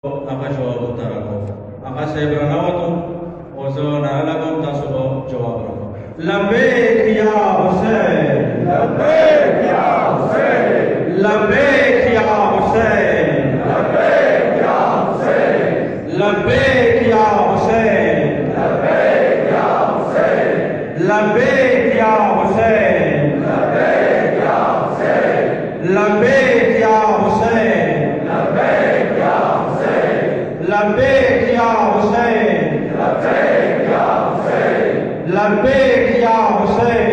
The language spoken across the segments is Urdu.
Aka jawab utara ko. Aka sebra nawatu ozo nalagam tasubo jawab ko. Labbaik ya Hussein. Labbaik ya Hussein. Labbaik ya Hussein. Labbaik ya Hussein. Labbaik ya Hussein. Labbaik ya Hussein. Labbaik ya Hussein. Labbaik ya Hussein. Labbaik ya Hussein. لبیک یا حسین لبیک یا حسین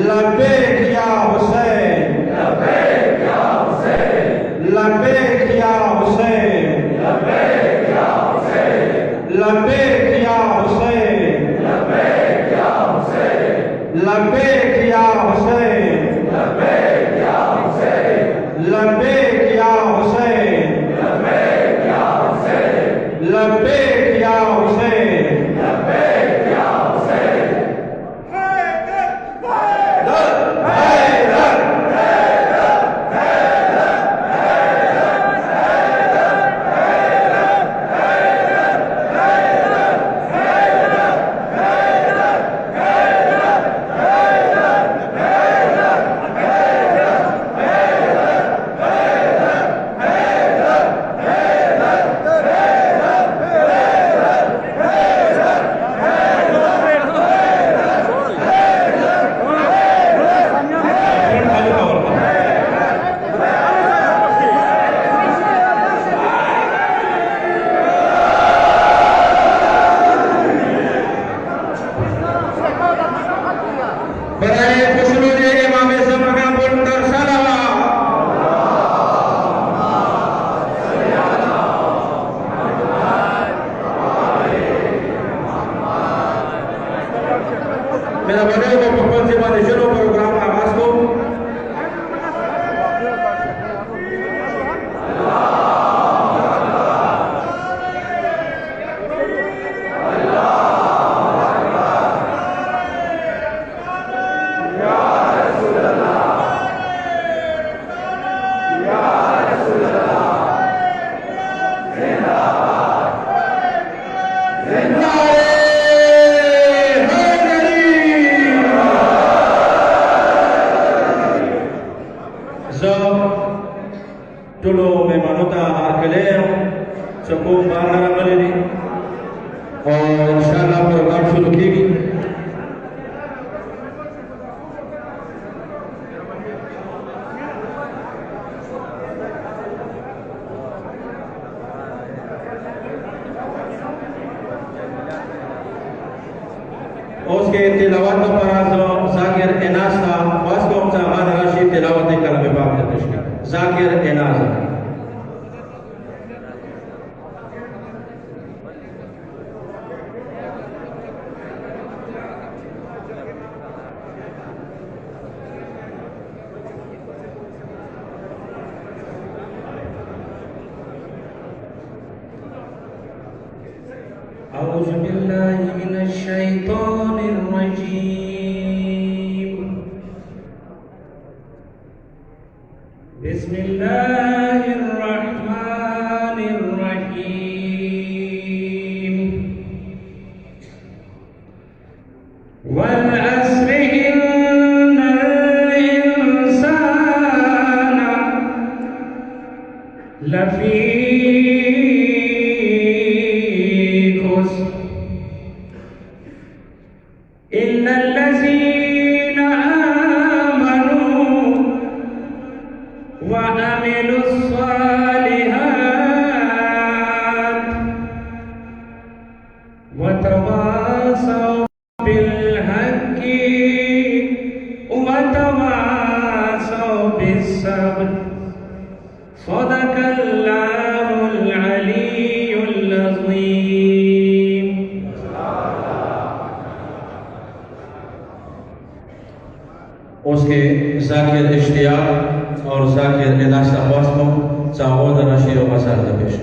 لبیک یا حسین لبیک یا حسین لبیک یا حسین لبیک یا حسین لبیک یا حسین لبیک یا حسین لبیک یا حسین میرا بڑے کو پکوان سے بعد شروع پروگرام کا آغاز کو ټولو مېلمنو ته هرکلی یم چې کوم بهر نه راغلي دي او انشاءالله پروګرام شروع کېږي اوس کې تلاوت لپاره زه ذاکر اناس ته خواست کوم چې هغه راشي تلاوت کلام پاک ته پیش کړي ذاکر اناس أعوذ بالله من الشيطان الرجيم بسم الله الرحمن الرحيم والعصر إن الإنسان لفي إلا الذين آمنوا وعملوا الصالحات وتواصوا بالحق وتواصوا بالصبر صدق الله العلي العظيم اس کے ذاکر اشتیاق اور ذاکر اناس تخواست کو چاہود نشیر و مسار دبیش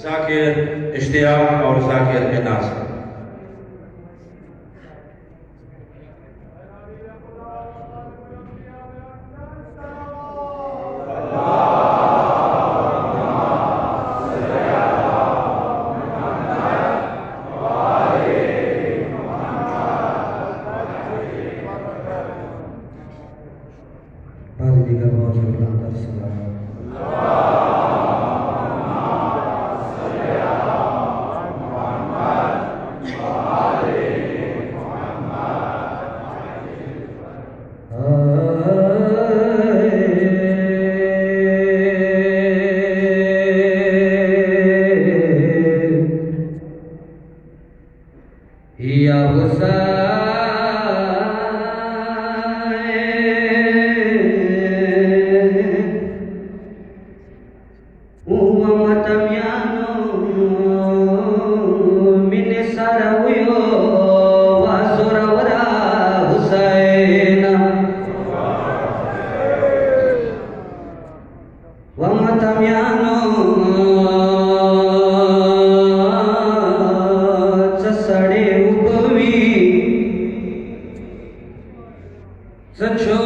ذاکر اشتیاق اور ذاکر اناس اللہ Umatamiano minisarahuyo wasurawara Husaina Wamatamiano sasade upavi sacho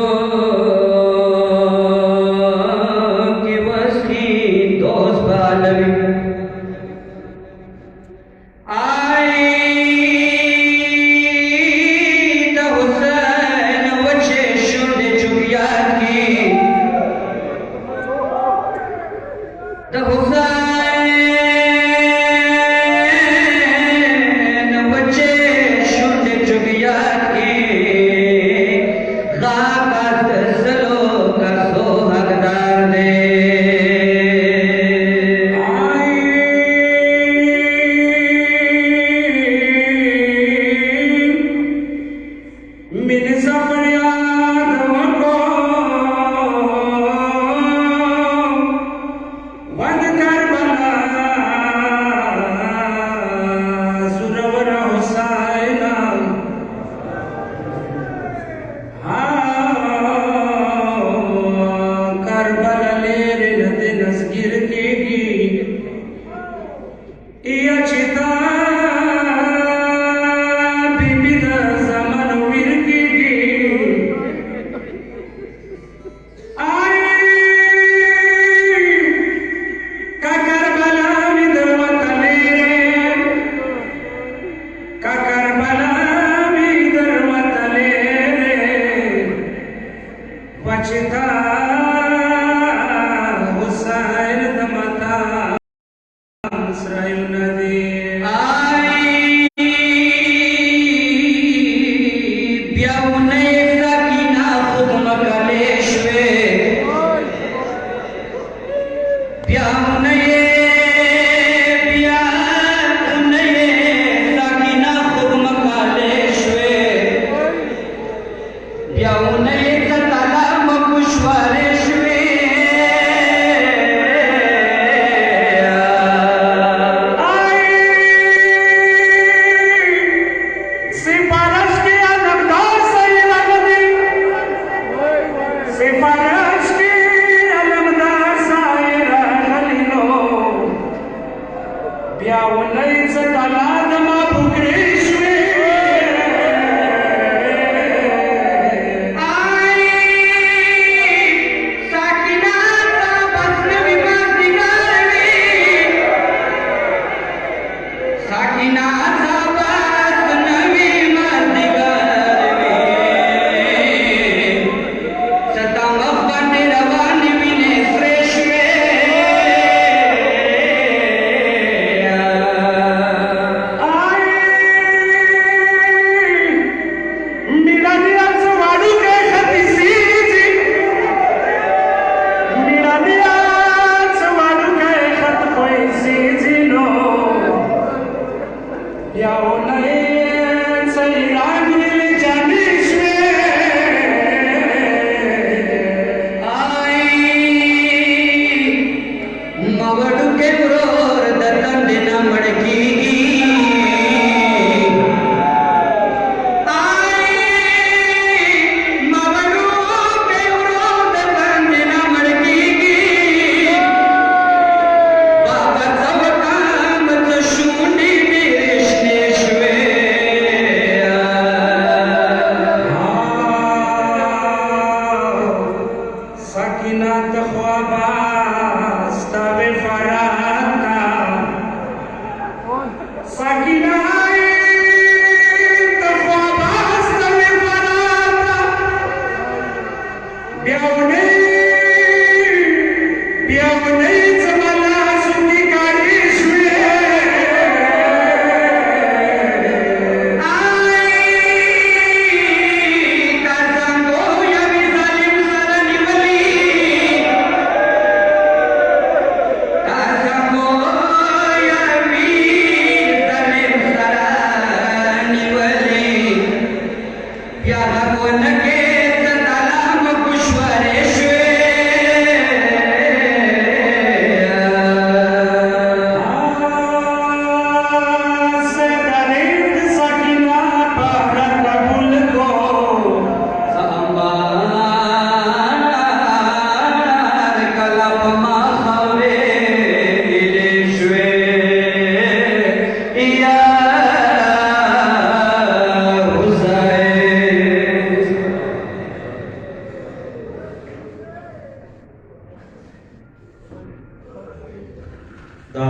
دا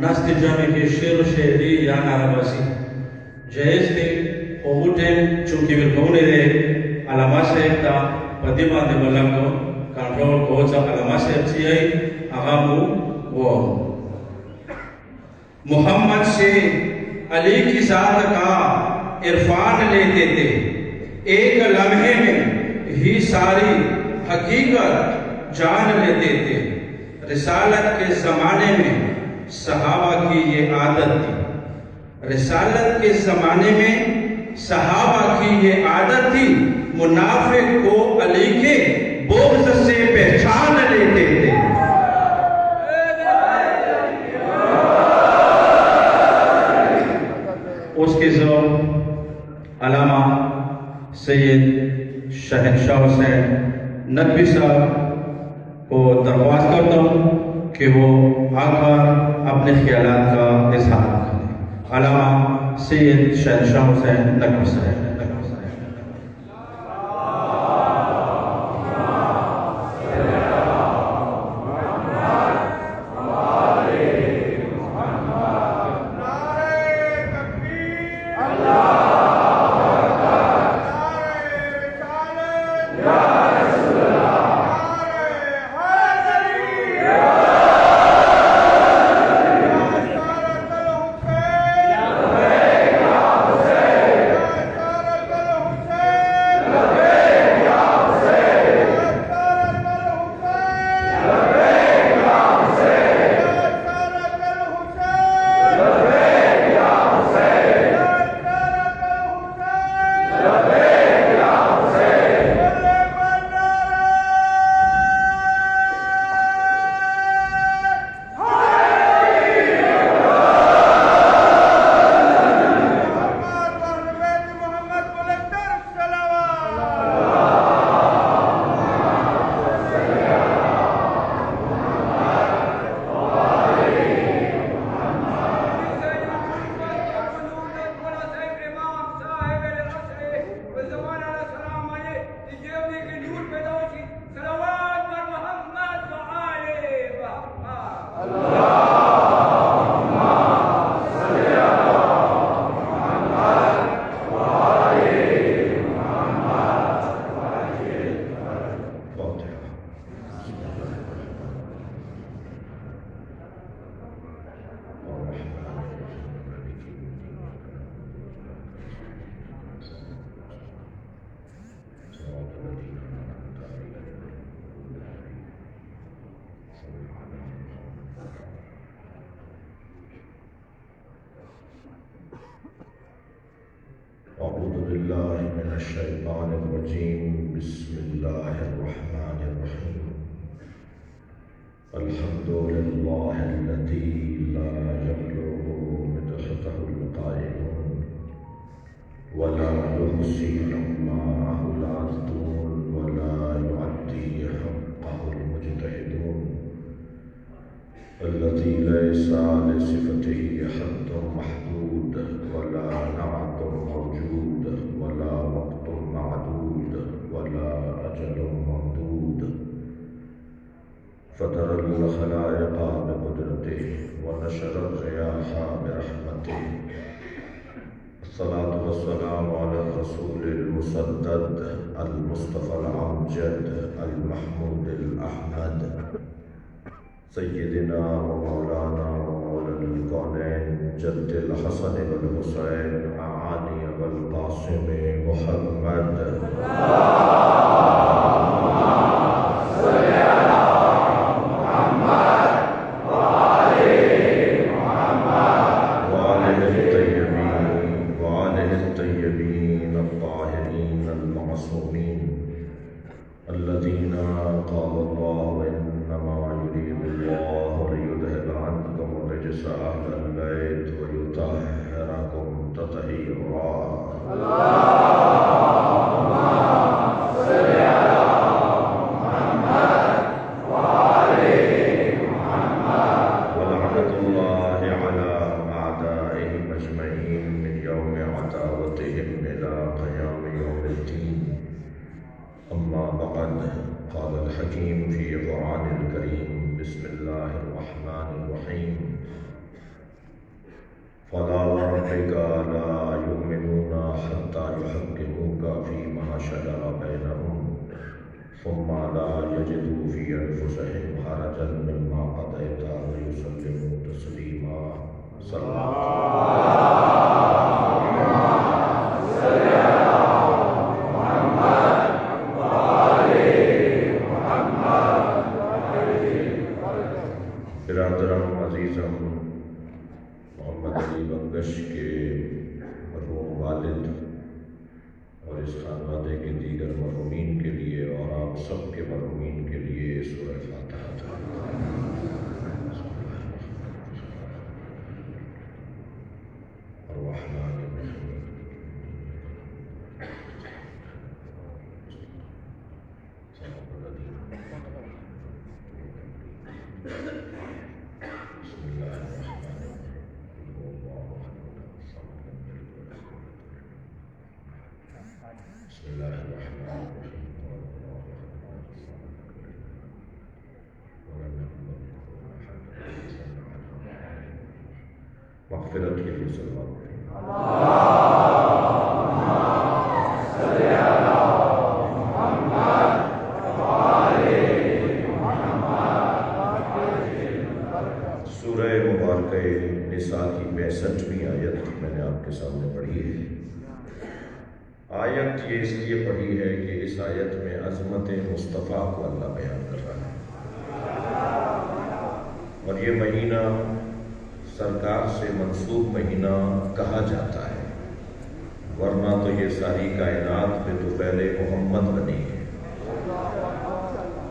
نسل جمع کے شعر و شاعری یا نارباسی جائز تھے وہ ٹائم چونکہ ورکونے دے علامہ صاحب تا پدیما دے بلنگ کو کنٹرول کو سا علامہ صاحب سی آئی اغامو وہ محمد سے علی کی ذات کا عرفان لیتے تھے ایک لمحے میں ہی ساری حقیقت جان لیتے تھے رسالت کے زمانے میں صحابہ کی یہ عادت تھی رسالت کے زمانے میں صحابہ کی یہ عادت تھی منافق کو علی کے بغض سے پہچان لیتے تھے اس کے ذوق علامہ سید شہنشاہ حسین ندوی صاحب کو درخواست کرتا ہوں کہ وہ آ کر اپنے خیالات کا اظہار کریں علامہ سید شہنشاہ حسین ندوی صاحب أعوذ بالله من الشيطان الرجيم بسم الله الرحمن الرحيم الحمد لله الذي لا يبلغ مدحته القائلون ولا يحصي أماه العادون ولا يعدي حقه المجتهدون الذي ليس لصفته حد محدود ولا نعت موجود ولا وقت معدود ولا أجل ممدود فدر الخلائق بقدرته ونشر الرياح برحمته الصلاة والسلام على الرسول المسدد المصطفى الأمجد المحمود الأحمد سيدنا ومولانا ومولى الكونين جد الحسن والحسين معاني والقاسم محمد وآله الطيبين الطاهرين المعصومين الذين قال الله إنما يريد الله ليذهب عنكم الرجس أهل البيت ويطهركم تطهيرا اللهم صل على محمد وآل محمد ولعنة الله على أعدائهم أجمعين من يوم عداوتهم إلى قيام يوم الدين أما بعد قال الحكيم في قرآن الكريم بسم الله الرحمن الرحيم لا يؤمنون حتى يحكموك فيما شجر بينهم ثم لا يجدوا في أنفسهم حرجا مما قضيت ويسلموا تسليما. صلى الله برادرم عزیزم، محمد علی بنگش کے مرحوم والد اور اس خانوادے کے دیگر مرحومین کے لیے اور آپ سب کے مرحومین کے لیے سورہ فاتحہ الرحمن الرحیم. مغفرت کے لیے سلوات پڑھیں. سورہ مبارکہ نساء کی 65ویں آیت میں نے آپ کے سامنے پڑھی ہے. آیت یہ اس لیے پڑھی ہے کہ اس آیت میں عظمت مصطفیٰ کو اللہ بیان کر رہا ہے، اور یہ مہینہ سرکار سے منسوب مہینہ کہا جاتا ہے، ورنہ تو یہ ساری کائنات میں تو پہلے محمد بنی ہے.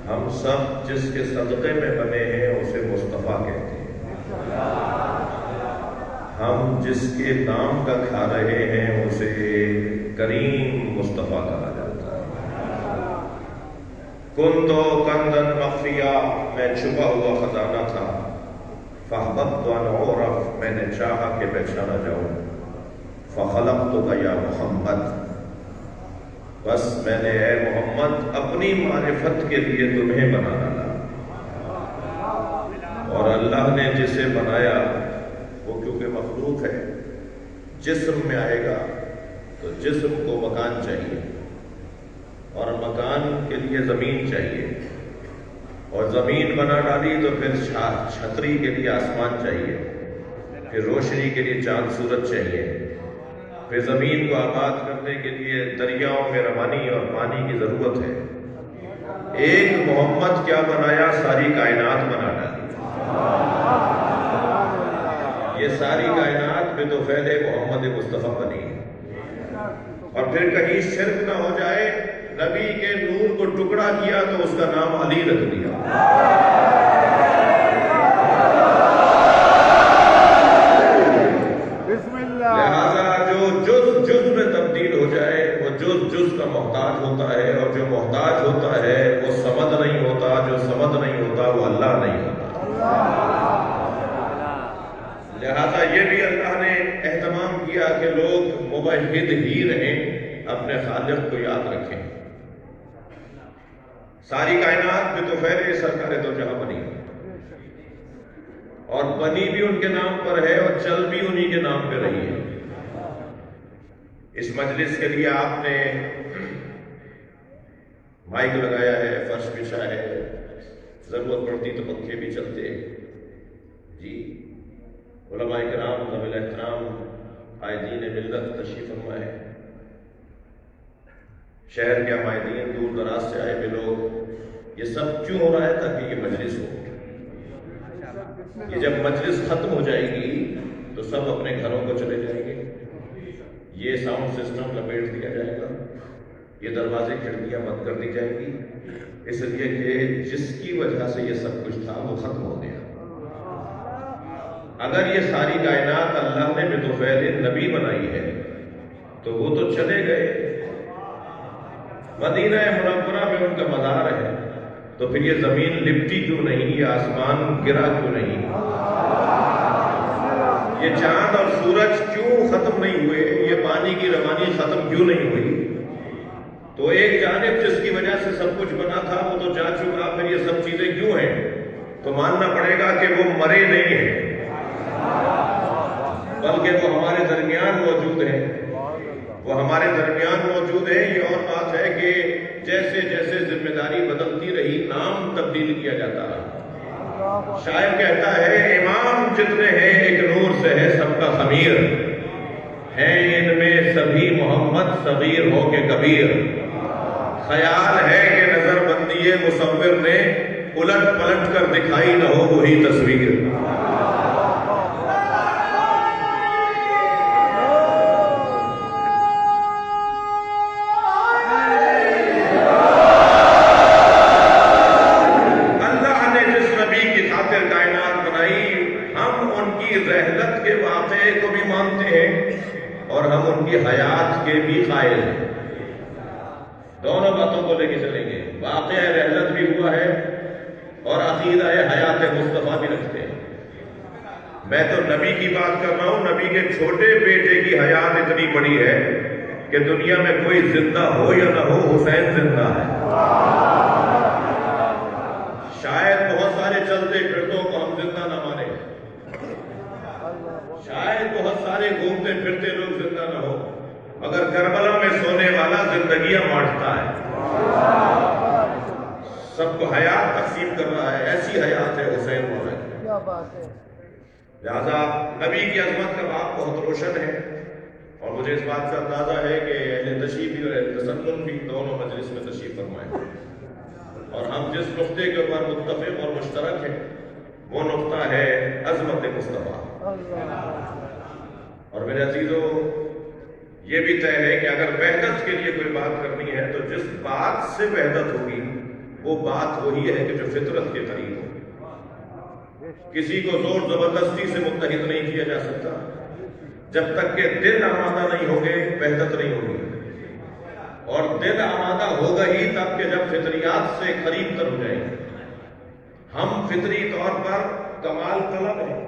ہم سب جس کے صدقے میں بنے ہیں اسے مصطفیٰ کہتے ہیں. ہم جس کے نام کا کھا رہے ہیں اسے کریم مصطفیٰ کہا جاتا ہے. کنتو کندن مخفیہ، میں چھپا ہوا خزانہ تھا. فَأَحْبَبْتُ أَنْ أُعْرَفَ، میں نے چاہا کہ پہچانا جاؤں. فَخَلَقْتُكَ يَا محمد، بس میں نے اے محمد اپنی معرفت کے لیے تمہیں بنا ڈالا. اور اللہ نے جسے بنایا وہ کیونکہ مخلوق ہے، جسم میں آئے گا تو جسم کو مکان چاہیے، اور مکان کے لیے زمین چاہیے، اور زمین بنا ڈالی تو پھر چھتری کے لیے آسمان چاہیے، پھر روشنی کے لیے چاند سورج چاہیے، پھر زمین کو آباد کرنے کے لیے دریاؤں میں روانی اور پانی کی ضرورت ہے. ایک محمد کیا بنایا، ساری کائنات بنا ڈالی. یہ ساری کائنات میں تو پہلے محمد مصطفیٰ بنی ہے. اور پھر کہیں شرک نہ ہو جائے، نبی کے نور کو ٹکڑا کیا تو اس کا نام علی رکھ دیا. لہذا جو جز میں تبدیل ہو جائے وہ جز کا محتاج ہوتا ہے، اور جو محتاج ہوتا ہے وہ صمد نہیں ہوتا، جو صمد نہیں ہوتا وہ اللہ نہیں ہوتا. لہذا یہ بھی اللہ نے اہتمام کیا کہ لوگ موحد ہی رہیں، اپنے خالق کو یاد رکھیں. ساری کائنات میں تو پہلے سرکار دو جہاں بنی ہے، اور بنی بھی ان کے نام پر ہے اور چل بھی انہی کے نام پہ رہی ہے. اس مجلس کے لیے آپ نے مائک لگایا ہے، فرش بچھا ہے، ضرورت پڑتی تو پنکھے بھی چلتے. جی علماء کرام، ذوی الاحترام، قائدین ملت تشریف فرما ہے. شہر کے قائدین، دور دراز سے آئے ہوئے لوگ، یہ سب کیوں ہو رہا ہے؟ تاکہ یہ مجلس ہو. یہ جب مجلس ختم ہو جائے گی تو سب اپنے گھروں کو چلے جائیں گے. یہ ساؤنڈ سسٹم لپیٹ دیا جائے گا، یہ دروازے کھڑکیاں بند کر دی جائیں گی، اس لیے کہ جس کی وجہ سے یہ سب کچھ تھا وہ ختم ہو گیا. اگر یہ ساری کائنات اللہ نے بطفیل نبی بنائی ہے تو وہ تو چلے گئے، مدینہ منورہ میں ان کا مزار ہے، تو پھر یہ زمین لپٹی کیوں نہیں، یہ آسمان گرا کیوں نہیں، یہ چاند اور سورج کیوں ختم نہیں ہوئے، یہ پانی کی روانی ختم کیوں نہیں ہوئی؟ تو ایک جانب جس کی وجہ سے سب کچھ بنا تھا وہ تو جا چکا، پھر یہ سب چیزیں کیوں ہیں؟ تو ماننا پڑے گا کہ وہ مرے نہیں ہیں. بلکہ وہ ہمارے درمیان موجود ہیں، وہ ہمارے درمیان موجود ہیں۔ یہ اور بات ہے کہ جیسے جیسے ذمہ داری بدلتی رہی، نام تبدیل کیا جاتا رہا۔ شاعر کہتا ہے امام جتنے ہیں ایک نور سے ہے سب کا خمیر، ہیں ان میں سبھی محمد صغیر ہو کے کبیر۔ خیال ہے کہ نظر بندی مصور نے الٹ پلٹ کر دکھائی نہ ہو وہی تصویر۔ اللہ نے جس نبی کی خاطر کائنات بنائی، ہم ان کی رحلت کے واقعے کو بھی مانتے ہیں اور ہم ان کی حیات کے بھی قائل ہیں۔ دونوں باتوں کو لے کے چلیں گے، واقعہ رحلت بھی ہوا ہے اور عقیدہ حیات مصطفیٰ بھی رکھتے ہیں۔ میں تو نبی کی بات کر رہا ہوں، نبی کے چھوٹے بیٹے کی حیات اتنی بڑی ہے کہ دنیا میں کوئی زندہ ہو یا نہ ہو حسین زندہ ہے۔ شاید بہت سارے چلتے پھرتوں کو ہم زندہ نہ مانیں، شاید بہت سارے گھومتے پھرتے لوگ زندہ نہ ہو، مگر کربلا میں سونے والا زندگیاں بانٹتا ہے، سب کو حیات تقسیم کر رہا ہے۔ ایسی حیات ہے حسین مولا کی۔ لہذا نبی کی عظمت کا باب بہت روشن ہے، اور مجھے اس بات کا اندازہ ہے کہ اہل تشریف بھی اور اہل تسنن بھی دونوں مجلس میں تشریف فرمائیں، اور ہم جس نقطے کے اوپر متفق اور مشترک ہیں وہ نقطہ ہے عظمت مصطفیٰ۔ اور میرے عزیزوں، یہ بھی طے ہے کہ اگر وحدت کے لیے کوئی بات کرنی ہے تو جس بات سے وحدت ہوگی وہ بات وہی ہے کہ جو فطرت کے قریب ہو۔ کسی کو زور زبردستی سے متحد نہیں کیا جا سکتا، جب تک کہ دل آمادہ نہیں ہوگے وحدت نہیں ہوگی، اور دل آمادہ ہوگا ہی تب کہ جب فطریات سے قریب تر ہو جائیں گے۔ ہم فطری طور پر کمال طلب ہیں،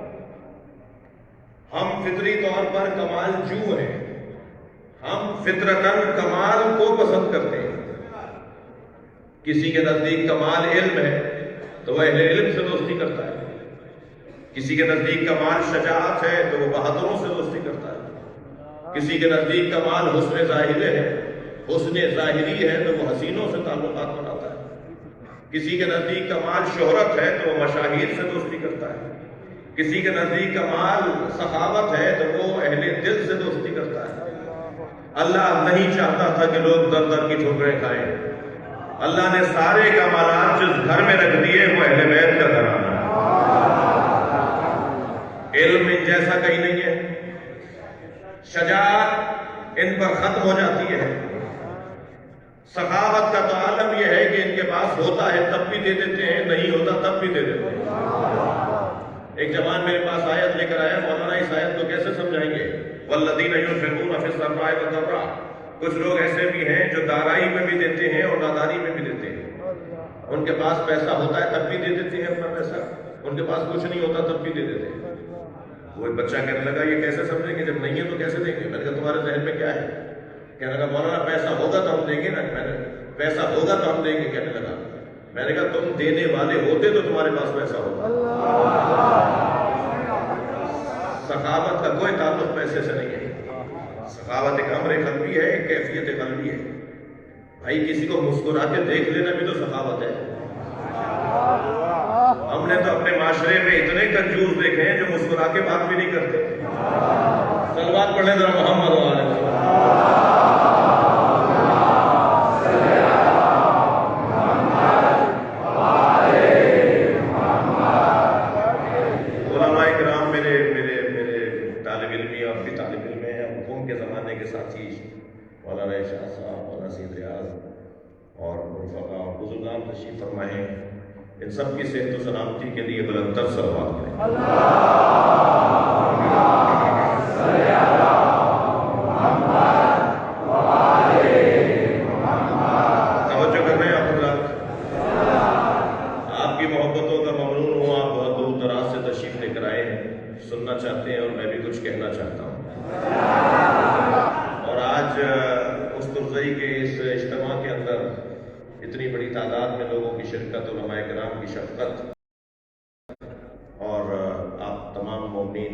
ہم فطری طور پر کمال جو ہیں، ہم فطرتاً کمال کو پسند کرتے ہیں۔ کسی کے نزدیک کمال علم ہے تو وہ اہل علم سے دوستی کرتا ہے، کسی کے نزدیک کمال شجاعت ہے تو وہ بہادروں سے دوستی کرتا ہے، کسی کے نزدیک کمال حسن ظاہر ہے، حسن ظاہری ہے تو وہ حسینوں سے تعلقات بناتا ہے، کسی کے نزدیک کمال شہرت ہے تو وہ مشاہیر سے دوستی کرتا ہے، کسی کے نزدیک کمال سخاوت ہے تو وہ اہل دل سے دوستی کرتا ہے۔ اللہ نہیں چاہتا تھا کہ لوگ در در کی ٹھوکریں کھائیں، اللہ نے سارے کمالات جس گھر میں رکھ دیے وہ اہل بیت کا گھرانہ ہے۔ علم ان جیسا کہیں نہیں ہے، شجاعت ان پر ختم ہو جاتی ہے، سخاوت کا تو عالم یہ ہے کہ ان کے پاس ہوتا ہے تب بھی دے دیتے ہیں، نہیں ہوتا تب بھی دے دیتے ہیں۔ ایک جوان میرے پاس آیت لے کر آیا، مولانا اس آیت کو کیسے سمجھائیں گے؟ والذین ينفقون في السراء والضراء، کچھ لوگ ایسے بھی ہیں جو دارائی میں بھی دیتے ہیں اور ناداری میں بھی دیتے ہیں، ان کے پاس پیسہ ہوتا ہے تب بھی دے دیتے ہیں اپنا پیسہ، ان کے پاس کچھ نہیں ہوتا تب بھی دے دیتے ہیں۔ وہ ایک بچہ کہنے لگا یہ کیسے سمجھیں گے، جب نہیں ہے تو کیسے دیں گے؟ میں نے کہا تمہارے ذہن میں کیا ہے؟ کہنے لگا مولانا پیسہ ہوگا تو ہم دیں گے نا۔ میں نے پیسہ ہوگا تو ہم دیں گے کہنے لگا۔ میں نے کہا تم دینے والے ہوتے تو تمہارے پاس پیسہ ہوگا۔ سخاوت کا کوئی تعلق پیسے سے نہیں ہے، سخاوت ایک امر قلبی ہے، ایک کیفیت قلبی ہے۔ بھائی کسی کو مسکرا کے دیکھ لینا بھی تو سخاوت ہے۔ ہم نے تو اپنے معاشرے میں اتنے کنجوس دیکھے ہیں جو مسکرا کے بات بھی نہیں کرتے۔ صلوات پڑھیں ذرا محمد و آلہ وسلم۔ علماء کرام میرے طالب علمی اور بھی طالب علم ہیں، حکوم کے زمانے کے ساتھی مولانا شاہ صاحب، مولانا سید ریاض اور رفقا اور بزرگان تشریف فرمائے ہیں، ان سب کی صحت و سلامتی کے لیے بلند تر صلوات کریں۔ توجہ کر رہے ہیں آپ حضرات، آپ کی محبتوں کا ممنون ہوں، آپ بہت دور دراز سے تشریف لے کر آئے ہیں، سننا چاہتے ہیں اور میں بھی کچھ کہنا چاہتا ہوں۔ اور آج اس ترزئی کے اس اجتماع کے اندر اتنی بڑی تعداد میں لوگوں کی شرکت، علماء کرام کی شفقت اور آپ تمام مومنین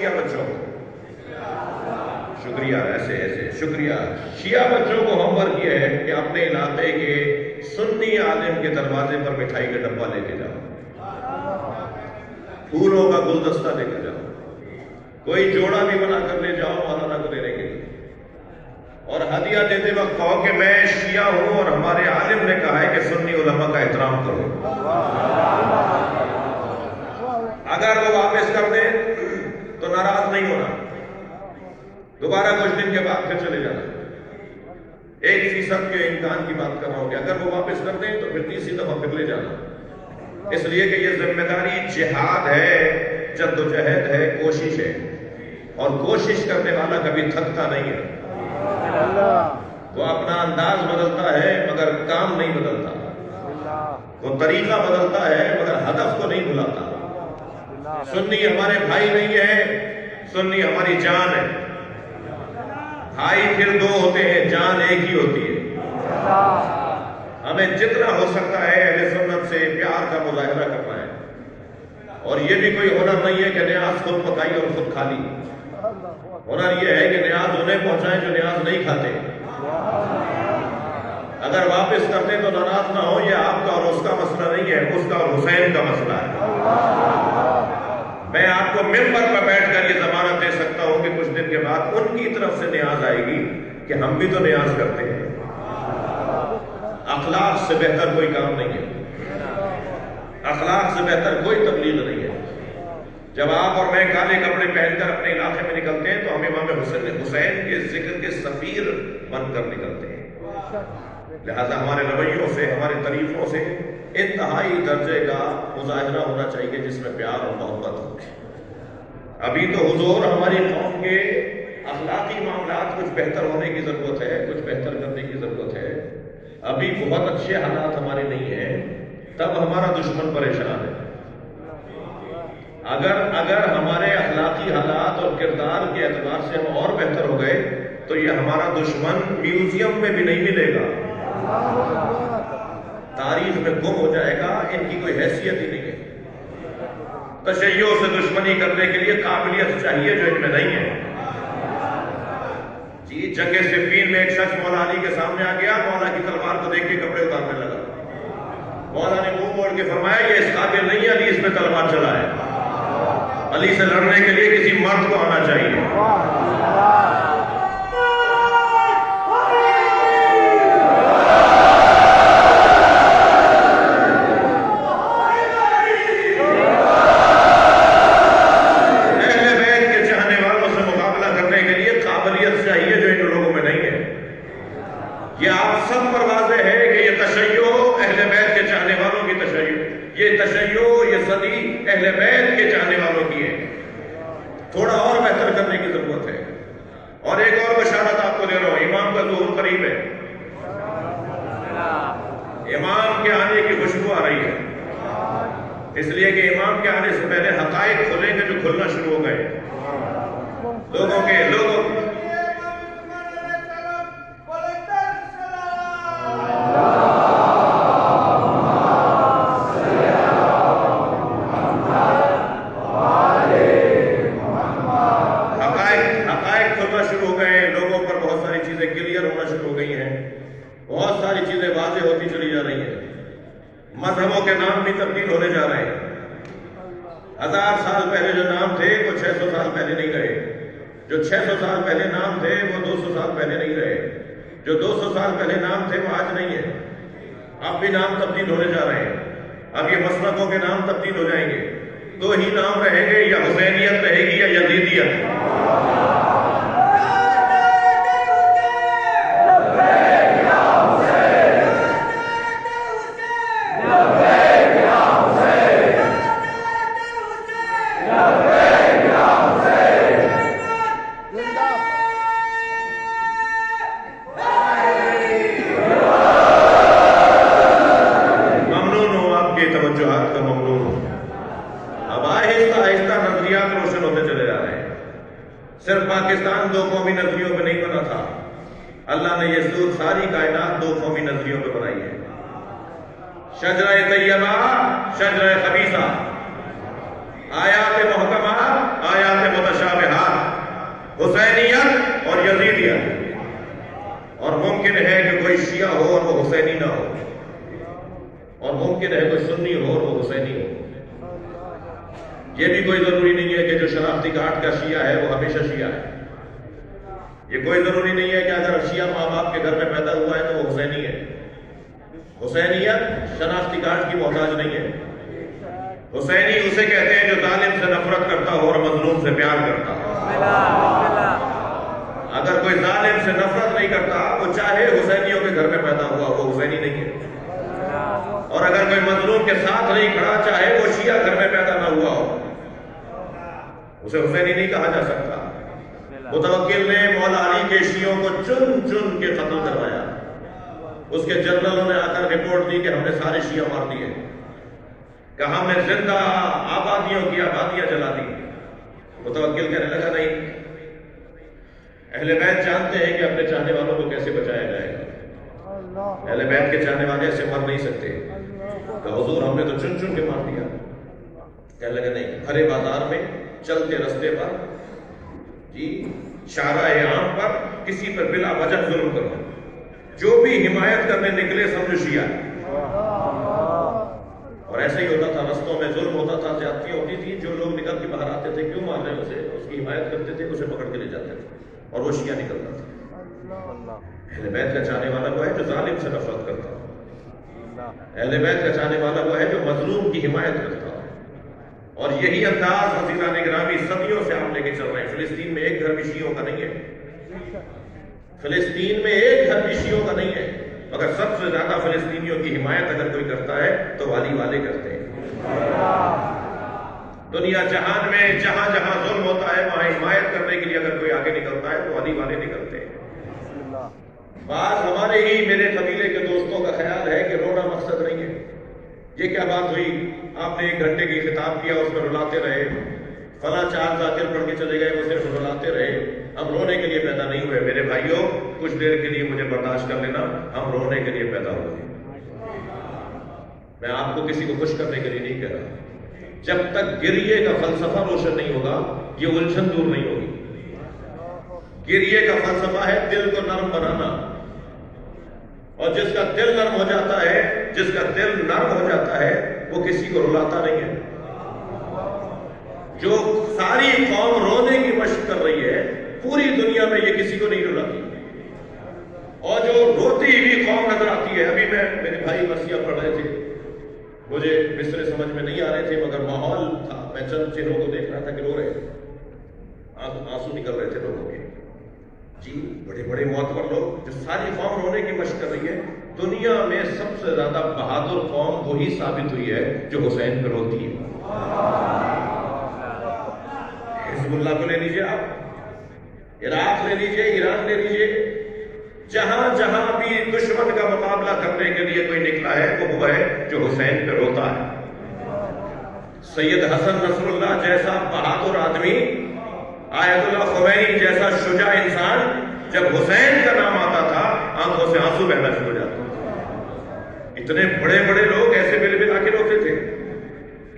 شیعہ بچوں کو شکریہ، ایسے شکریہ، شیعہ بچوں کو ہوم ورک یہ ہے کہ اپنے علاقے کے سنی عالم کے دروازے پر مٹھائی کا ڈبہ لے کے جاؤ، پھولوں کا گلدستہ لے کے جاؤ، کوئی جوڑا بھی بنا کر لے جاؤ مولانا کو دینے کے لیے، اور ہدیہ دیتے وقت کہو کہ میں شیعہ ہوں اور ہمارے عالم نے کہا ہے کہ سنی علماء کا احترام کرو۔ اگر وہ واپس کر دیں تو ناراض نہیں ہونا، دوبارہ کچھ دن کے بعد پھر چلے جانا۔ 1% کے امکان کی بات کر رہا ہوں کہ اگر وہ واپس کر دیں تو پھر تیسری دفعہ پھر لے جانا، اس لیے کہ یہ ذمہ داری جہاد ہے، جد و جہد ہے، کوشش ہے، اور کوشش کرنے والا کبھی تھکتا نہیں ہے۔ وہ اپنا انداز بدلتا ہے مگر کام نہیں بدلتا، وہ طریقہ بدلتا ہے مگر ہدف کو نہیں بھلاتا۔ سنی ہمارے بھائی نہیں ہے، سنی ہماری جان ہے۔ بھائی پھر دو ہوتے ہیں، جان ایک ہی ہوتی ہے۔ ہمیں جتنا ہو سکتا ہے اہل سنت سے پیار کا مظاہرہ کرنا ہے، اور یہ بھی کوئی ہنر نہیں ہے کہ نیاز خود پکائی اور خود کھا لی۔ ہنر یہ ہے کہ نیاز انہیں پہنچائیں جو نیاز نہیں کھاتے۔ اگر واپس کرتے تو ناراض نہ ہو، یہ آپ کا اور اس کا مسئلہ نہیں ہے، اس کا اور حسین کا مسئلہ ہے۔ میں آپ کو ممبر پر بیٹھ کر یہ ضمانت دے سکتا ہوں کہ کچھ دن کے بعد ان کی طرف سے نیاز آئے گی کہ ہم بھی تو نیاز کرتے ہیں۔ اخلاق سے بہتر کوئی کام نہیں ہے، اخلاق سے بہتر کوئی تبلیغ نہیں ہے۔ جب آپ اور میں کالے کپڑے پہن کر اپنے علاقے میں نکلتے ہیں تو ہم امام حسین کے ذکر کے سفیر بن کر نکلتے ہیں۔ لہذا ہمارے رویوں سے، ہمارے طریقوں سے انتہائی درجے کا مظاہرہ ہونا چاہیے جس میں پیار اور محبت ہو۔ ابھی تو حضور ہماری قوم کے اخلاقی معاملات کچھ بہتر ہونے کی ضرورت ہے، کچھ بہتر کرنے کی ضرورت ہے۔ ابھی بہت اچھے حالات ہمارے نہیں ہیں، تب ہمارا دشمن پریشان ہے۔ اگر ہمارے اخلاقی حالات اور کردار کے اعتبار سے ہم اور بہتر ہو گئے تو یہ ہمارا دشمن میوزیم میں بھی نہیں ملے گا، تاریخ میں گم ہو جائے گا، ان کی کوئی حیثیت ہی نہیں ہے۔ تشیع سے دشمنی کرنے کے لیے قابلیت چاہیے جو ان میں نہیں ہے۔ جی جنگ صفین میں ایک شخص مولا علی کے سامنے آ گیا، مولا کی تلوار کو دیکھ کے کپڑے اتارنے لگا۔ مولا نے منہ موڑ کے فرمایا یہ اس قابل نہیں ہے، علی اس میں تلوار چلا ہے، علی سے لڑنے کے لیے کسی مرد کو آنا چاہیے۔ یہ آپ سب پر واضح ہے کہ یہ تشیع اہل بیت کے چاہنے والوں کی تشیع، یہ تشیع، یہ صدی اہل بیت کے چاہنے والوں کی ہے۔ تھوڑا اور بہتر کرنے کی ضرورت ہے۔ اور ایک اور بشارت آپ کو دے رہا ہوں، امام کا ظہور قریب ہے، امام کے آنے کی خوشبو آ رہی ہے، اس لیے کہ امام کے آنے سے پہلے حقائق کھلیں گے جو کھلنا شروع ہو گئے لوگوں کے بہت ساری چیزیں واضح ہوتی چلی جا رہی ہیں۔ مذہبوں کے نام بھی تبدیل ہونے جا رہے ہیں۔ 1000 سال پہلے جو نام تھے وہ 600 سال پہلے نہیں رہے، جو 600 سال پہلے نام تھے وہ 200 سال پہلے نہیں رہے، جو 200 سال پہلے نام تھے وہ آج نہیں ہے۔ اب بھی نام تبدیل ہونے جا رہے ہیں، اب یہ مسلکوں کے نام تبدیل ہو جائیں گے، دو ہی نام رہیں گے، یا حسینیت رہے گی یا یزیدیت۔ صرف پاکستان دو قومی نظریوں پہ نہیں بنا تھا، اللہ نے یہ ساری کائنات دو قومی نظریوں پہ بنائی ہے۔ شجرہ طیبہ، شجرہ خبیثہ، آیات محکمہ، آیات متشابہ۔ ممکن ہے کوئی سنی ہو اور وہ حسینی ہو. یہ بھی کوئی ضروری نہیں ہے کہ جو شناختی کارڈ کا شیعہ ہے وہ ہمیشہ شیعہ ہے. یہ کوئی ضروری نہیں ہے کہ اگر شیعہ ماں باپ کے گھر میں پیدا ہوا ہے تو وہ حسینی ہے. حسینیت شناختی کارڈ کی محتاج نہیں ہے. حسینی اسے کہتے ہیں جو ظالم سے نفرت کرتا ہو اور مظلوم سے پیار کرتا ہو. اگر کوئی ظالم سے نفرت نہیں کرتا، وہ چاہے حسینیوں کے گھر میں پیدا ہوا، وہ حسینی نہیں ہے. اور اگر کوئی مظلوم کے ساتھ نہیں کھڑا، چاہے وہ شیعہ گھر میں پیدا نہ ہوا ہو، اسے حسینی نہیں کہا جا سکتا. متوکل نے مولا علی کے شیعوں کو چن چن کے قتل کروایا. اس کے جنرلوں نے آ کر رپورٹ دی کہ ہم نے سارے شیعہ مار دیے، کہ ہم نے زندہ آبادیوں کی آبادیاں جلا دی. متوکل کہنے لگا نہیں، اہل بیت جانتے ہیں کہ اپنے چاہنے والوں کو کیسے بچایا جائے گا. اہل بیت کے چاہنے والے ایسے مر نہیں سکتے کہ حضور ہم نے تو چن چن کے مار دیا. کہنے لگا نہیں، کھرے بازار میں، چلتے رستے پر، جی شارع عام پر کسی پر بلا وجہ ظلم کرو. جو بھی حمایت کرنے نکلے سمجھو شیعہ. اور ایسا ہی ہوتا تھا، رستوں میں ظلم ہوتا تھا، زیادتی ہوتی تھی. جو لوگ نکل کے باہر آتے تھے، کیوں مار رہے ہیں اسے، اس کی حمایت کرتے تھے، اسے پکڑ کے لے جاتے تھے اور وہ شیعہ نکلتا تھا. اہل بیت کا چاہنے والا وہ ہے جو ظالم سے نفرت کرتا ہو. اہل بیت کا چاہنے والا وہ ہے جو مظلوم کی حمایت کرتا ہو. اور یہی انداز حضرات گرامی صدیوں سے ہم لے کے چل رہے ہیں. فلسطین میں ایک گھر بھی شیعوں کا نہیں ہے. فلسطین میں ایک گھر بھی شیعوں کا نہیں ہے. مگر سب سے زیادہ فلسطینیوں کی حمایت اگر کوئی کرتا ہے تو والی والے کرتے ہیں. دنیا جہان میں جہاں جہاں ظلم ہوتا ہے وہاں حمایت کرنے کے لیے اگر کوئی آگے نکلتا ہے تو والی والے نکلتے ہیں. بعض ہمارے ہی میرے قبیلے کے دوستوں کا خیال ہے کہ رونا مقصد نہیں ہے. یہ کیا بات ہوئی، آپ نے 1 گھنٹے کی خطاب کیا، اس میں رلاتے رہے، فلاں 4 ذاکر پڑھ کے چلے گئے، وہ صرف رلاتے رہے. ہم رونے کے لیے پیدا نہیں ہوئے میرے بھائیوں. کچھ دیر کے لیے مجھے برداشت کر لینا، ہم رونے کے لیے پیدا ہوئے. میں آپ کو کسی کو خوش کرنے کے لیے نہیں کہہ رہا. جب تک گریے کا فلسفہ روشن نہیں ہوگا یہ الجھن دور نہیں ہوگی. گریے کا فلسفہ ہے دل کو نرم بنانا. اور جس کا دل نرم ہو جاتا ہے، جس کا دل نرم ہو جاتا ہے، وہ کسی کو رلاتا نہیں ہے. جو ساری قوم رونے کی مشق کر رہی ہے پوری دنیا میں، یہ کسی کو نہیں رلاتی. اور جو روتی ہوئی قوم نظر آتی ہے، ابھی میرے بھائی مرثیہ پڑھ رہے تھے، مجھے مصرے سمجھ میں نہیں آ رہے تھے مگر ماحول تھا، میں چند چہروں کو دیکھ رہا تھا کہ رو رہے، آنسو نکل رہے تھے لوگوں کے. جی بڑے بڑے معتبر لوگ، جو ساری قوم رونے کی مشق کر رہی ہے. دنیا میں سب سے زیادہ بہادر قوم وہی ثابت ہوئی ہے جو حسین پہ روتی ہے. حزب اللہ کو لے لیجیے، آپ عراق لے لیجیے، ایران لے لیجیے، جہاں جہاں بھی دشمن کا مقابلہ کرنے کے لیے کوئی نکلا ہے وہ ہے جو حسین پہ روتا ہے. سید حسن نصر اللہ جیسا بہادر آدمی، آیت اللہ خمینی جیسا شجاع انسان، جب حسین کا نام آتا تھا آنکھوں سے آنسو بہنا شروع ہو جاتا. اتنے بڑے بڑے لوگ ایسے بل بلا کے روتے تھے.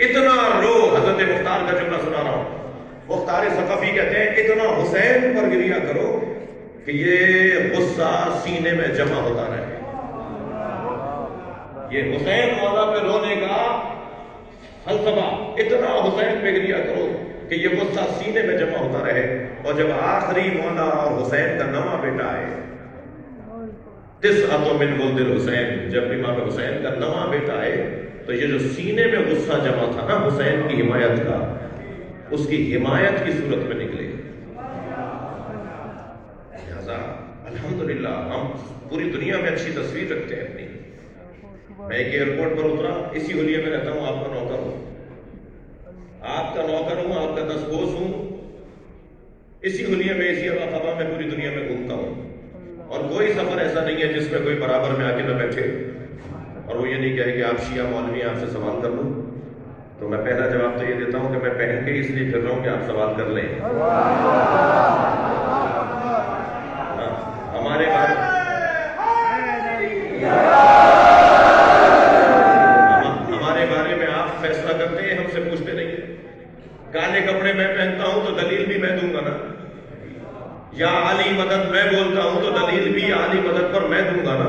اتنا رو، حضرت مختار کا جملہ سنا رہا ہوں. مختار ثقفی کہتے ہیں اتنا حسین پر گریا کرو کہ یہ غصہ سینے میں جمع ہوتا رہے. یہ حسین مولا پہ رونے کا فلسفہ، اتنا حسین پہ گریا کرو کہ یہ غصہ سینے میں جمع ہوتا رہے. اور جب آخری مولا اور حسین کا نواں بیٹا آئے، تسعۃ من ولد الحسین، جب امام حسین کا نواں بیٹا آئے تو یہ جو سینے میں غصہ جمع تھا نا حسین کی حمایت کا، اس کی حمایت کی صورت میں نکلے. لہذا الحمدللہ ہم پوری دنیا میں اچھی تصویر رکھتے ہیں اپنی. میں ایک ایئرپورٹ پر اترا، اسی حلیے میں رہتا ہوں، آپ کا نوکر ہوں، آپ کا نوکر ہوں، آپ کا دستگوش ہوں. اسی حلیے میں، اسی ہوا میں پوری دنیا میں گھومتا ہوں. اور کوئی سفر ایسا نہیں ہے جس میں کوئی برابر میں آ کے نہ بیٹھے اور وہ یہ نہیں کہے کہ آپ شیعہ مولوی، آپ سے سوال کر لوں. تو میں پہلا جواب تو یہ دیتا ہوں کہ میں پہن کے اس لیے پھر رہا ہوں کہ آپ سوال کر لیں. ہمارے بارے میں آپ فیصلہ کرتے ہیں، ہم سے پوچھتے نہیں ہیں. کالے کپڑے میں پہنتا ہوں تو دلیل بھی میں دوں گا نا. یا علی مدد میں بولتا ہوں تو دلیل بھی علی مدد پر میں دوں گا نا.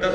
10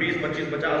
20, 25, 50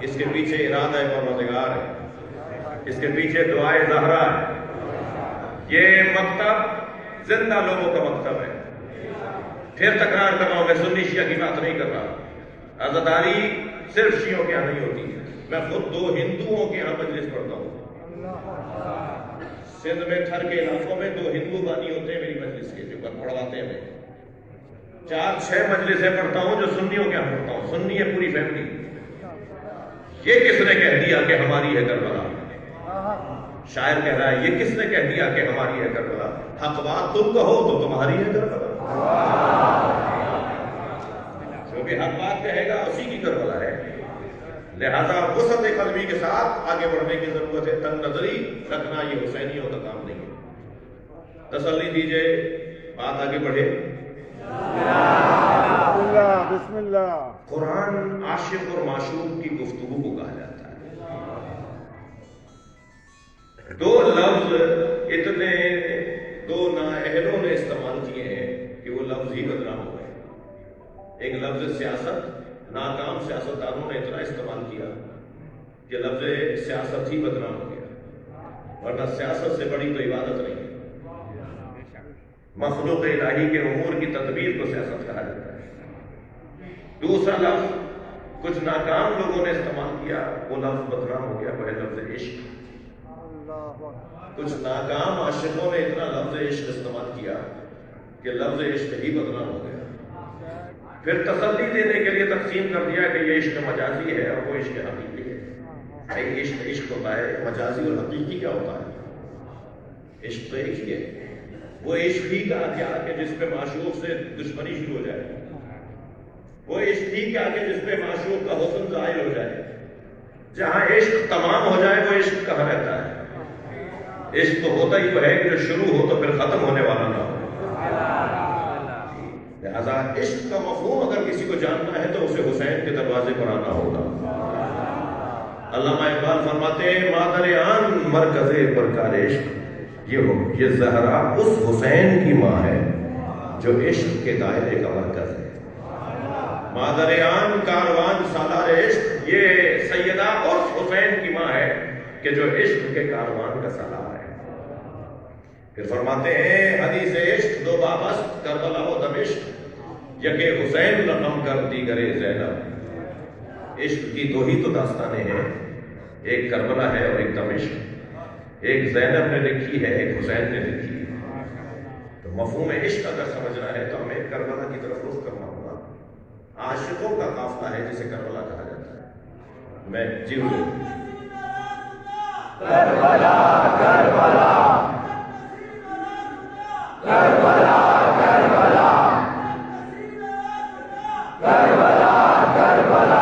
اس کے پیچھے ارادہ پروردگار ہے، اس کے پیچھے دعائے زہرا ہے۔ یہ مکتب زندہ لوگوں کا مکتب ہے۔ پھر تکرار کر رہا ہوں، میں سنی شیعہ کی بات نہیں کر رہا۔ عزاداری صرف شیعوں کے یہاں نہیں ہوتی ہے، میں خود 2 ہندوؤں کے یہاں مجلس پڑھتا ہوں۔ سندھ میں تھر کے علاقوں میں 2 ہندو بانی ہوتے ہیں میری مجلس کے، جو پڑھواتے ہیں۔ 4-6 مجلسیں پڑھتا ہوں جو سنیوں کے یہاں پڑھتا ہوں، سنی ہے پوری فیملی۔ یہ کس نے کہہ دیا کہ ہماری ہے کربلا؟ شاعر کہہ رہا ہے یہ کس نے کہہ دیا کہ ہماری ہے کربلا؟ حق بات تم کہو تو تمہاری ہے کربلا۔ جو بھی حق بات کہے گا اسی کی کربلا ہے۔ لہذا وسعت قلبی کے ساتھ آگے بڑھنے کی ضرورت ہے۔ تنگ نظری رکھنا یہ حسینیوں کا کام نہیں ہے۔ تسلی دیجئے، بات آگے بڑھے۔ بسم اللہ۔ قرآن عاشق اور معشوق کی گفتگو کو کہا جاتا ہے۔ 2 لفظ اتنے 2 نااہلوں نے استعمال کیے ہیں کہ وہ لفظ ہی بدنام ہو گئے۔ ایک لفظ سیاست، ناکام سیاستدانوں نے اتنا استعمال کیا کہ لفظ سیاست ہی بدنام ہو گیا، ورنہ سیاست سے بڑی تو عبادت نہیں ہے۔ مخلوق الہی کے امور کی تدبیر کو سیاست کہا جاتا ہے۔ دوسرا لفظ کچھ ناکام لوگوں نے استعمال کیا، وہ لفظ بدنام ہو گیا، وہ ہے لفظ عشق۔ کچھ ناکام عاشقوں نے اتنا لفظ عشق استعمال کیا کہ لفظ عشق ہی بدنام ہو گیا۔ پھر تسلی دینے کے لیے تقسیم کر دیا کہ یہ عشق مجازی ہے اور وہ عشق حقیقی ہے۔ ایک عشق ہوتا ہے مجازی، اور حقیقی کیا ہوتا ہے؟ عشق تو ایک ہی ہے۔ وہ عشق ہی کا کیا کہ جس پہ معشوق سے دشمنی شروع ہو جائے، وہ عشق ہی کیا کہ جس پہ معشوق کا حسن ظاہر ہو جائے۔ جہاں عشق تمام ہو جائے وہ عشق کہاں رہتا ہے؟ عشق تو ہوتا ہی وہ ہے کہ جو شروع ہو تو پھر ختم ہونے والا نہ ہو۔ لہذا عشق کا مفہوم اگر کسی کو جاننا ہے تو اسے حسین کے دروازے پر آنا ہوگا۔ علامہ اقبال فرماتے ہیں مادر آن مرکز پرکار عشق، یہ زہرا اس حسین کی ماں ہے جو عشق کے دائرے کا مرکز ہے۔ مادر آن کاروان سالار عشق، یہ سیدہ اس حسین کی ماں ہے کہ جو عشق کے کاروان کا سالار ہے۔ پھر فرماتے ہیں حدیث عشق 2 بابست، کربلا و دمشق، یکے حسین رقم کر دیگرے زینب۔ عشق کی 2 ہی تو داستانیں ہیں، ایک کربلا ہے اور ایک دمشق۔ ایک زینب نے لکھی ہے، ایک حسین نے لکھی ہے۔ تو مفہوم عشق اگر سمجھنا ہے تو ہمیں کربلا کی طرف رخ کرنا ہوگا۔ عاشقوں کا قافلہ ہے جسے کربلا کہا جاتا ہے۔ میں جی ہوں کربلا کربلا کربلا کربلا کربلا کربلا۔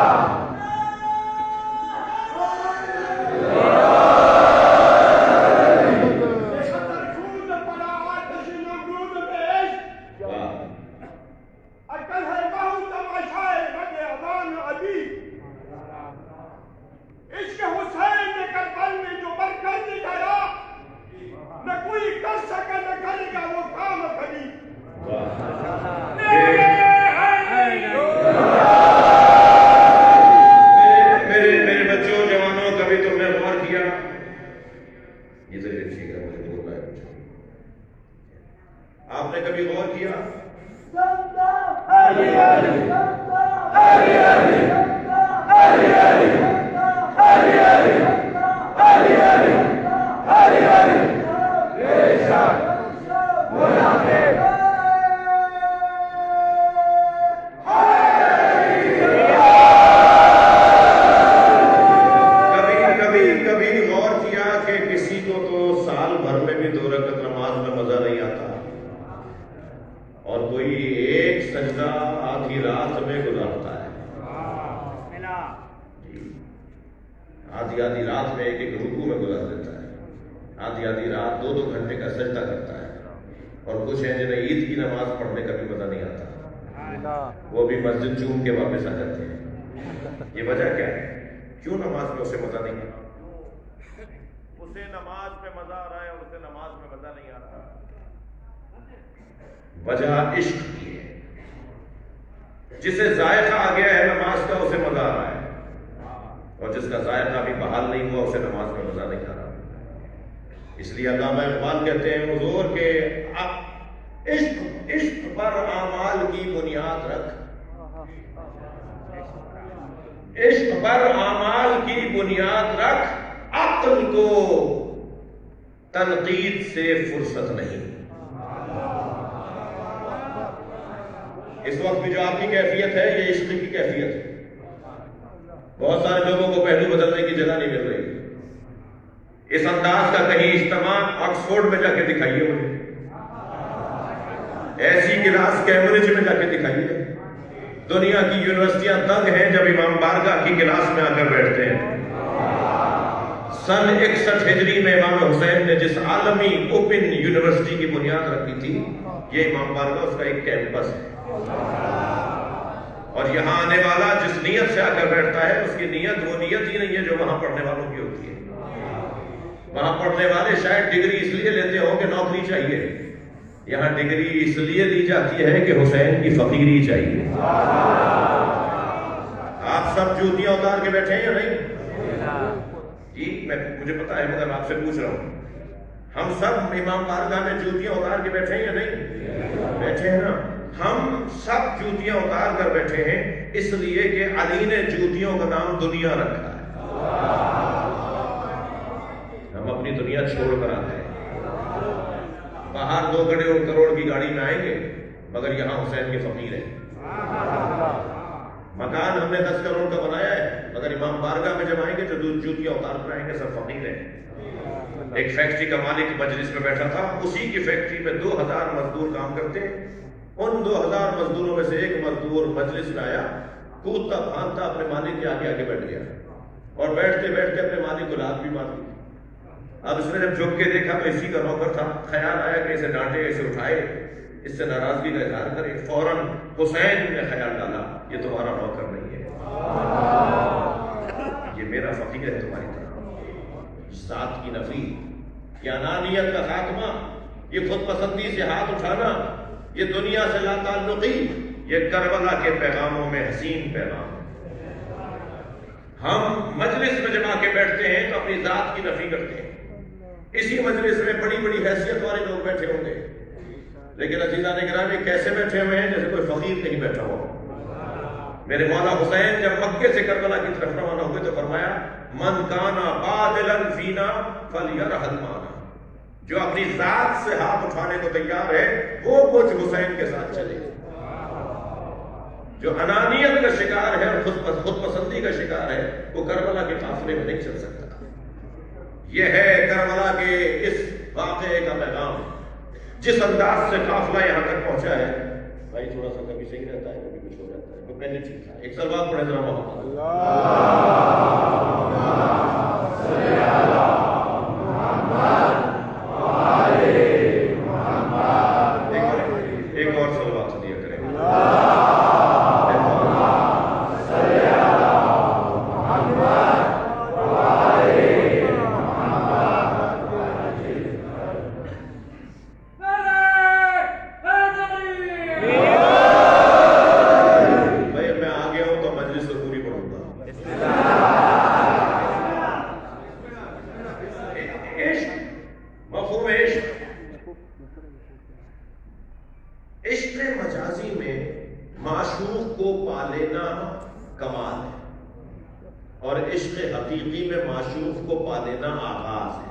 آپ نے کبھی غور کیا آدھی رات میں ایک رکوع میں گزار دیتا ہے، آدھی رات 2 گھنٹے کا سجدہ کرتا ہے، اور کچھ ہیں جنہیں عید کی نماز پڑھنے کا بھی مزہ نہیں آتا، وہ بھی مسجد چوم کے واپس آ جاتے ہیں۔ یہ وجہ کیا ہے؟ کیوں نماز میں اسے مزہ نہیں آتا؟ اسے نماز میں مزہ آ رہا ہے اور اسے نماز میں مزہ نہیں آ رہا، وجہ عشق کی ہے۔ جسے ذائقہ آ گیا ہے نماز کا اسے مزہ آ رہا ہے، اور جس کا ذائقہ بھی بحال نہیں ہوا اسے نماز میں مزہ نہیں آ رہا. اس لیے علامہ اقبال کہتے ہیں حضور کے عشق پر اعمال کی بنیاد رکھ، عشق پر اعمال کی بنیاد رکھ، عقل کو تنقید سے فرصت نہیں. اس وقت بھی جو آپ کی کیفیت ہے یہ عشق کی کیفیت ہے. بہت سارے لوگوں کو پہلو بدلنے کی جگہ نہیں مل رہی. اس انداز کا کہیں اجتماع آکسفورڈ میں جا کے دکھائیے مجھے، ایسی کلاس کیمبرج میں جا کے دکھائیے. دنیا کی یونیورسٹیاں دنگ ہیں جب امام بارگاہ کی کلاس میں آ کر بیٹھتے ہیں. سن 61 ہجری میں امام حسین نے جس عالمی اوپن یونیورسٹی کی بنیاد رکھی تھی، یہ امام بارگاہ اس کا ایک کیمپس ہے. اور یہاں آنے والا جس نیت سے آ کر بیٹھتا ہے اس کی نیت وہ نیت ہی نہیں ہے جو وہاں پڑھنے والوں کی ہوتی ہے. وہاں پڑھنے والے شاید ڈگری اس لیے لیتے ہوں کہ نوکری چاہیے، یہاں ڈگری اس لیے دی جاتی ہے کہ حسین کی فقیری چاہیے. آپ سب جوتیاں اتار کے بیٹھے ہیں یا نہیں؟ جی مجھے پتا ہے مگر آپ سے پوچھ رہا ہوں، ہم سب امام بارگاہ میں جوتیاں اتار کے بیٹھے ہیں یا نہیں؟ بیٹھے ہیں نا. ہم سب جوتیاں اتار کر بیٹھے ہیں اس لیے کہ علی نے جوتیوں کا نام دنیا رکھا ہے. ہم اپنی دنیا چھوڑ کر آتے ہیں. باہر 2 کروڑ کی گاڑی میں آئیں گے مگر یہاں حسین کے فقیر ہیں. مکان ہم نے 10 کروڑ کا بنایا ہے مگر امام بارگاہ میں جب آئیں گے تو جوتیاں اتار کر آئیں گے، سب فقیر ہیں. ایک فیکٹری کا مالک مجلس میں بیٹھا تھا، اسی کی فیکٹری میں 2000 مزدور کام کرتے ہیں. ان 2000 مزدوروں میں سے ایک مزدور مجلس میں آیا، کودتا پھاندتا اپنے مالک کے آگے بیٹھ گیا اور بیٹھتے بیٹھتے اپنے مالک کو لات بھی مار دی. اب اس نے جب جھک کے دیکھا تو اسی کا نوکر تھا. خیال آیا کہ اسے ڈانٹے، اسے اٹھائے، اس سے ناراضگی کا اظہار کرے. فوراً حسین نے خیال ڈالا یہ تمہارا نوکر نہیں ہے، یہ میرا فقیر ہے تمہاری طرح. ذات کی نفی، یہ انانیت کا خاتمہ، یہ خود پسندی سے ہاتھ اٹھانا، یہ دنیا سے لا تعلقی، یہ کربلا کے پیغاموں میں حسین پیغام. ہم مجلس میں جب آ کے بیٹھتے ہیں تو اپنی ذات کی نفی کرتے ہیں. اسی مجلس میں بڑی بڑی حیثیت والے لوگ بیٹھے ہوں گے لیکن عزیزان گرامی کیسے بیٹھے ہوئے ہیں جیسے کوئی فقیر نہیں بیٹھا ہوا. میرے مولا حسین جب مکے سے کربلا کی طرف روانہ ہوئے تو فرمایا من کانا بادلا فینا فلیرحل معنا، جو اپنی ذات سے ہاتھ اٹھانے کو تیار ہے وہ مجھ حسین کے ساتھ چلے. جو انانیت کا شکار ہے اور خود پسندی کا شکار ہے وہ کربلا کے قافلے میں نہیں چل سکتا. یہ ہے کربلا کے اس واقعے کا پیغام. جس انداز سے قافلہ یہاں تک پہنچا ہے، بھائی تھوڑا سا کبھی صحیح رہتا ہے کبھی کچھ ہو جاتا ہے، تو پہلے ٹھیک تھا. ایک سلوات پڑھے ذرا محمد. ایک اور سلوات دیا کریں. عشق مجازی میں معشوق کو پا لینا کمال ہے اور عشق حقیقی میں معشوق کو پا لینا آغاز ہے.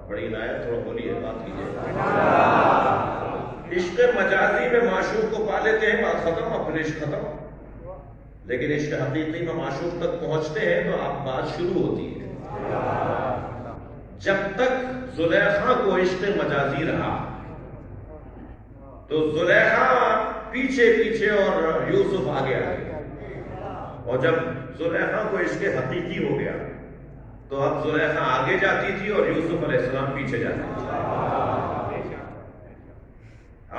بڑی عنایت، تھوڑا بولیے، بات کیجیے. عشق مجازی میں معشوق کو پا لیتے ہیں، بات ختم، اب پھر عشق ختم. لیکن عشق حقیقی میں معشوق تک پہنچتے ہیں تو اب بات شروع ہوتی ہے. جب تک زلیخا کو عشق مجازی رہا تو زلیخا پیچھے پیچھے اور یوسف آگے آگے، اور جب زلیخا کو عشق حقیقی ہو گیا تو اب زلیخا آگے جاتی تھی اور یوسف علیہ السلام پیچھے جاتے تھے.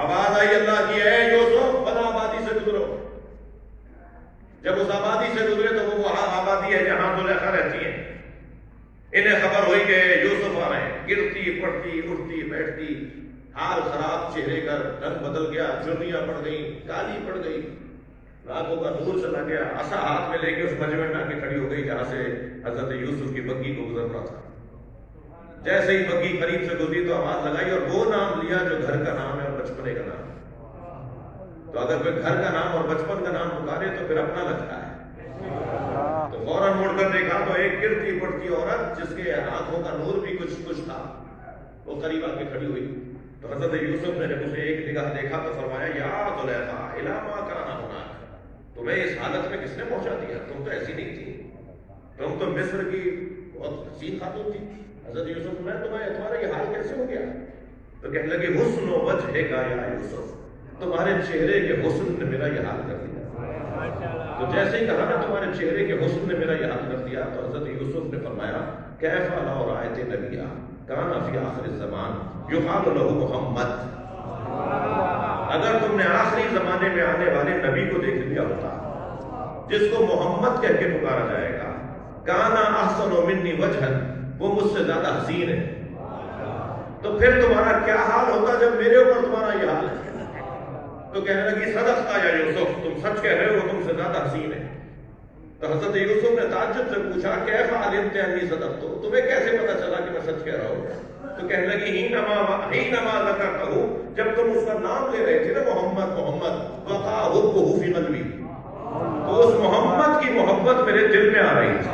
آواز آئی اللہ کی، اے یوسف بنا آبادی سے گزرو. جب اس آبادی سے گزرے تو وہ وہاں آبادی ہے جہاں زلیخا رہتی ہے. انہیں خبر ہوئی کہ یوسف آ رہے ہیں. گرتی پڑتی اٹھتی بیٹھتی، حال خراب، چہرے کا رنگ بدل گیا، چرنیاں پڑ گئی، کالی پڑ گئی. آنکھوں کا نور چلا گیا، عصا ہاتھ میں لے کے اس مجمع میں آ کے کھڑی ہو گئی جہاں سے حضرت یوسف کی بگھی کو گزرنا تھا۔ جیسے ہی بگھی قریب سے گزری تو آواز لگائی اور وہ نام لیا جو گھر کا نام ہے اور بچپنے کا نام ہے۔ تو اگر کوئی گھر کا نام اور بچپن کا نام پکارے تو پھر اپنا لگتا ہے۔ تو فوراً مڑ کر دیکھا تو ایک گرتی پڑتی عورت جس کے آنکھوں کا نور بھی کچھ تھا، وہ قریب آ کے کھڑی ہوئی۔ تو حضرت یوسف نے جب اسے ایک نگاہ دیکھا تو فرمایا یا زلیخا الی ما کان ہناک، تمہیں اس حالت میں کس نے پہنچا دیا؟ تم تو ایسی نہیں تھی، تم تو مصر کی بہت حسین خاتون تھی۔ حضرت یوسف میں تمہارا یہ حال کیسے ہو گیا؟ تو کہنے لگے حسن و وجہ کا یا یوسف، تمہارے چہرے کے حسن نے میرا یہ حال کر دیا۔ تو جیسے ہی کہا نا تمہارے چہرے کے حسن نے میرا یہ حال کر دیا، تو حضرت یوسف نے فرمایا کیف لو رأیت نبیا کان فی آخر الزمان یقال له محمد، اگر تم نے آخری زمانے میں آنے والے نبی کو دیکھ لیا ہوتا جس کو محمد کہہ کے پکارا جائے گا، کانا احسن منی وجہا، وہ مجھ سے زیادہ حسین ہے، تو پھر تمہارا کیا حال ہوتا جب میرے اوپر تمہارا یہ حال ہے؟ تو کہنے لگی صدقتا یا یوسف، تم سچ کہہ رہے ہو، وہ تم سے زیادہ حسین ہے۔ تو حضرت یوسف نے تعجب سے پوچھا کیف علمت انی صدقت، تمہیں کیسے پتا چلا کہ میں سچ کہہ رہا ہوں؟ تو کہنے لگی حینما ذکرتہ، جب تم اس کا نام لے رہے تھے نا محمد محمد، وقع حبہ فی قلبی، تو اس محمد کی محبت میرے دل میں آ رہی تھی۔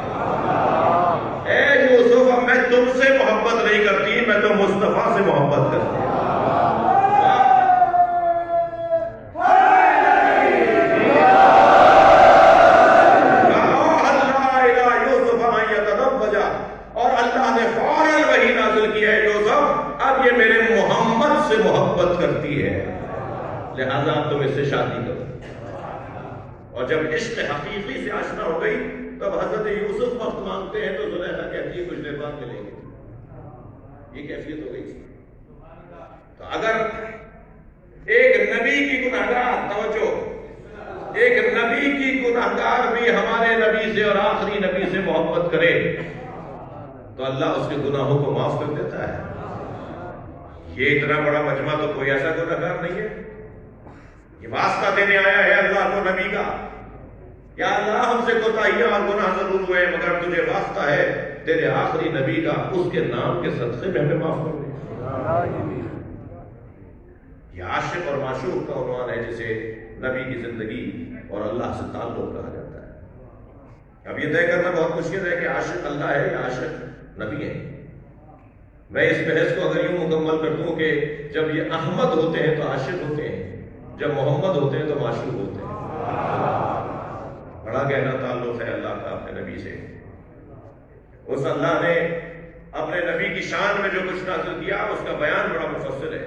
اے یوسف اب میں تم سے محبت نہیں کرتی، میں تو مصطفیٰ سے محبت کرتی۔ اور اللہ نے فوراً وحی نازل کیا ہے یوسف اب یہ میرے محمد سے محبت کرتی ہے، لہذا اب تم اس سے شادی کرو۔ اور جب عشق حقیقی سے آشنا ہو گئی تب حضرت یوسف وقت مانگتے ہیں تو زلیخا کہتی ہے کچھ دیر بعد ملیں گے۔ یہ کیفیت ہو گئی۔ تو اگر ایک نبی کی گناہگار، توجہ، ایک نبی کی گناہگار بھی ہمارے نبی سے اور آخری نبی سے محبت کرے تو اللہ اس کے گناہوں کو معاف کر دیتا ہے۔ یہ اتنا بڑا مجمع تو کوئی ایسا گناہگار نہیں ہے، یہ واسطہ دینے آیا ہے اللہ کو نبی کا، یا اللہ ہم سے کوتاہیاں اور گناہ ضرور ہوئے مگر تجھے واسطہ ہے تیرے آخری نبی کا، اس کے نام کے صدقے میں ہمیں معاف کر دے۔ یہ عاشق اور معشوق کا عنوان ہے جسے نبی کی زندگی اور اللہ سے تعلق کہا جاتا ہے۔ اب یہ طے کرنا بہت مشکل ہے کہ عاشق اللہ ہے یا عاشق نبی ہے۔ میں اس بحث کو اگر یوں مکمل کر دوں کہ جب یہ احمد ہوتے ہیں تو عاشق ہوتے ہیں، جب محمد ہوتے ہیں تو معشوق ہوتے ہیں۔ بڑا گہرا تعلق ہے اللہ کا اپنے نبی سے۔ اس اللہ نے اپنے نبی کی شان میں جو کچھ نازل کیا اس کا بیان بڑا مفصل ہے،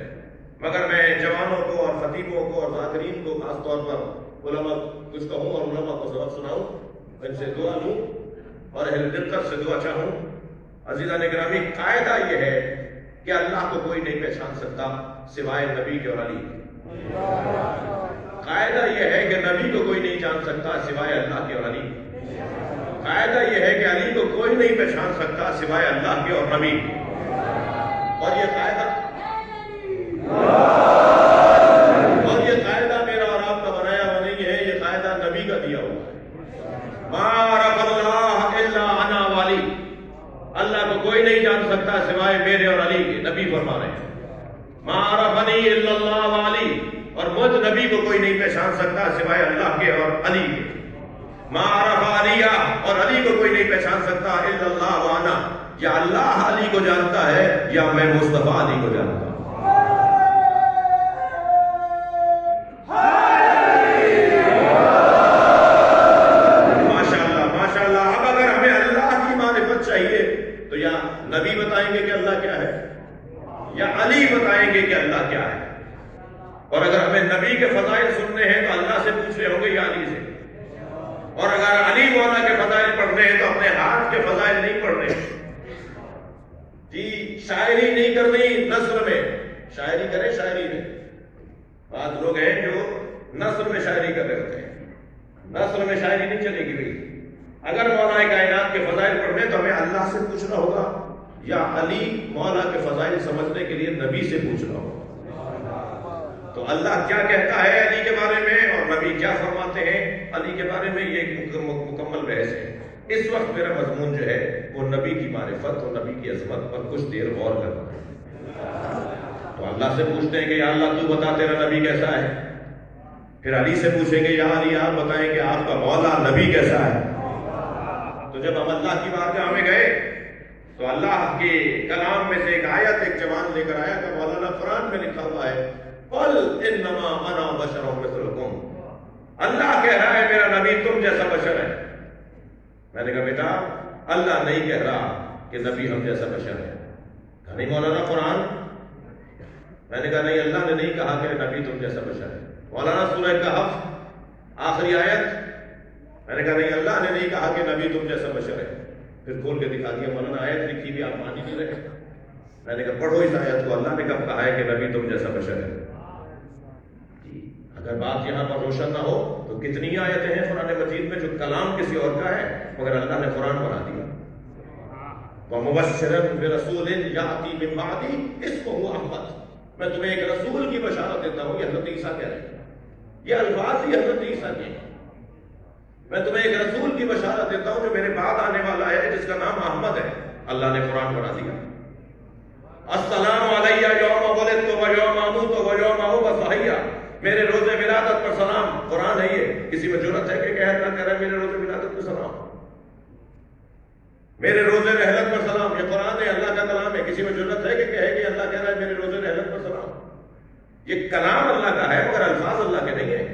مگر میں جوانوں کو اور خطیبوں کو اور ذاکرین کو خاص طور پر علماء کچھ کہوں اور علماء کو سبق سناؤں، ان سے دعا لوں اور اہل دقت سے دعا چاہوں۔ عزیزان گرامی، قاعدہ یہ ہے کہ اللہ کو کوئی نہیں پہچان سکتا سوائے نبی کے اور علی کے۔ قاعدہ یہ ہے کہ نبی کو کوئی نہیں جان سکتا سوائے اللہ کے اور علی کے۔ قاعدہ یہ ہے کہ علی کو کوئی نہیں پہچان سکتا سوائے اللہ کے اور نبی کے۔ اور یہ قاعدہ میرا اور آپ کا بنایا ہوا نہیں ہے، یہ قاعدہ نبی کا دیا ہوا ہے۔ ما عرف اللہ الا انا والی، اللہ کو کوئی نہیں جان سکتا سوائے میرے اور علی کے، نبی فرما رہے ہیں۔ ما عرفنی الا اللہ والی، اور مجھ نبی کو کوئی نہیں پہچان سکتا سوائے اللہ کے اور علی کے۔ ما عرف علی، اور علی کو کوئی نہیں پہچان سکتا الا اللہ وانا، یا اللہ علی کو جانتا ہے یا میں مصطفیٰ علی کو جانتا ہوں۔ نبی بتائیں گے کہ اللہ کیا ہے یا علی بتائیں گے کہ اللہ کیا ہے؟ اور اگر ہمیں نبی کے فضائل سننے ہیں تو اللہ سے پوچھ رہے ہوں گے یا علی سے، اور اگر علی مولا کے فضائل پڑھنے ہیں تو اپنے ہاتھ کے فضائل نہیں پڑھنے جی، شاعری نہیں کرنی نثر میں، شاعری کرے شاعری میں۔ بعض لوگ ہیں جو نثر میں شاعری کر رہے ہوتے ہیں، نثر میں شاعری نہیں چلے گی بھائی۔ اگر مولا کائنات کے فضائل پڑھنے تو ہمیں اللہ سے پوچھنا ہوگا یا علی مولا کے فضائل سمجھنے کے لیے نبی سے پوچھنا ہوگا۔ تو اللہ کیا کہتا ہے علی کے بارے میں اور نبی کیا فرماتے ہیں علی کے بارے میں، یہ ایک مکمل بحث ہے۔ اس وقت میرا مضمون جو ہے وہ نبی کی معرفت اور نبی کی عظمت پر کچھ دیر غور کرنا ہے۔ تو اللہ سے پوچھتے ہیں کہ یا اللہ تو بتا تیرا نبی کیسا ہے، پھر علی سے پوچھیں گے یا علی آپ بتائیں کہ آپ کا مولا نبی کیسا ہے۔ تو جب ہم اللہ کی بارگاہ میں گئے تو اللہ کے کلام میں سے ایک آیت ایک جوان لے کر آیا کہ مولانا قرآن میں لکھا ہوا ہے قل انما انا بشر مثلکم، اللہ کہہ رہا ہے میرا نبی تم جیسا بشر ہے۔ میں نے کہا بیٹا اللہ نہیں کہہ رہا کہ نبی ہم جیسا بشر ہے، کہا نہیں مولانا قرآن، میں نے کہا نہیں اللہ نے نہیں کہا کہ نبی تم جیسا بشر ہے۔ مولانا سورہ کہف آخری آیت، میں نے کہا نہیں اللہ نے نہیں کہا کہ نبی تم جیسا بشر ہے۔ پھر کھول کے دکھا دیا مولانا آیت لکھی بھی آپ مان ہی نہیں رہے۔ میں نے کہا پڑھو اس آیت کو، اللہ نے کب کہا ہے کہ نبی تم جیسا بشر ہے؟ اگر بات یہاں پر روشن نہ ہو تو کتنی آیتیں ہیں قرآن مجید میں جو کلام کسی اور کا ہے مگر اللہ نے قرآن بنا دیا۔ وَمُبَشِّرًا بِرَسُولٍ يَأْتِي مِن بَعْدِهِ اسْمُهُ أَحْمَدُ، میں تمہیں ایک رسول کی بشارت دیتا ہوں، یہ حضرت عیسیٰ کہہ رہے ہیں، یہ الفاظ ہی حضرت عیسیٰ کے ہیں، میں تمہیں ایک رسول کی بشارت دیتا ہوں جو میرے بعد آنے والا ہے جس کا نام احمد ہے۔ اللہ نے قرآن بنا دیا۔ السلام علیہ یوم ولدت و یوم اموت و یوم ابعث حیا، میرے روز ولادت پر سلام، قرآن ہے یہ، کسی میں جرأت ہے کہ کہہ رہا ہے میرے روز ولادت پر سلام، میرے روز رحلت پر سلام، یہ قرآن ہے اللہ کا کلام ہے، کسی میں جرأت ہے کہ کہے کہ اللہ کہہ رہا ہے میرے روز رحلت پر سلام؟ یہ کلام اللہ کا ہے مگر الفاظ اللہ کے نہیں ہیں۔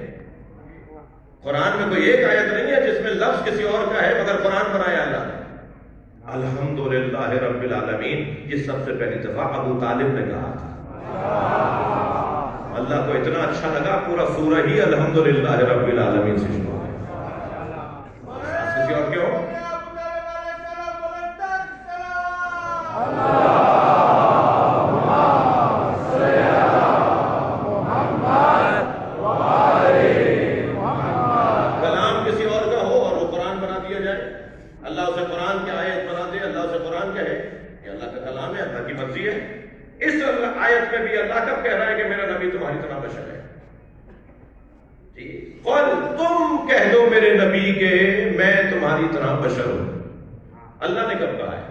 قرآن میں کوئی ایک آیت نہیں ہے جس میں لفظ کسی اور کا ہے مگر قرآن بنایا اللہ نے۔ الحمدللہ رب العالمین، یہ سب سے پہلی دفعہ ابو طالب نے کہا تھا۔ اللہ کو اتنا اچھا لگا پورا سورہ ہی الحمدللہ رب العالمین سے شروع ہے۔ کسی اور کیوں؟ کلام کسی اور کا ہو اور وہ قرآن بنا دیا جائے، اللہ اسے قرآن کی آیت بنا دے، اللہ اسے قرآن کہے، یہ اللہ کا کلام ہے، اللہ کی مرضی ہے۔ اس آیت میں بھی اللہ کب کہہ رہا ہے کہ میرا نبی تمہاری طرح بشر ہے؟ قل تم کہہ دو میرے نبی کے میں تمہاری طرح بشر ہوں، اللہ نے کب کہا ہے؟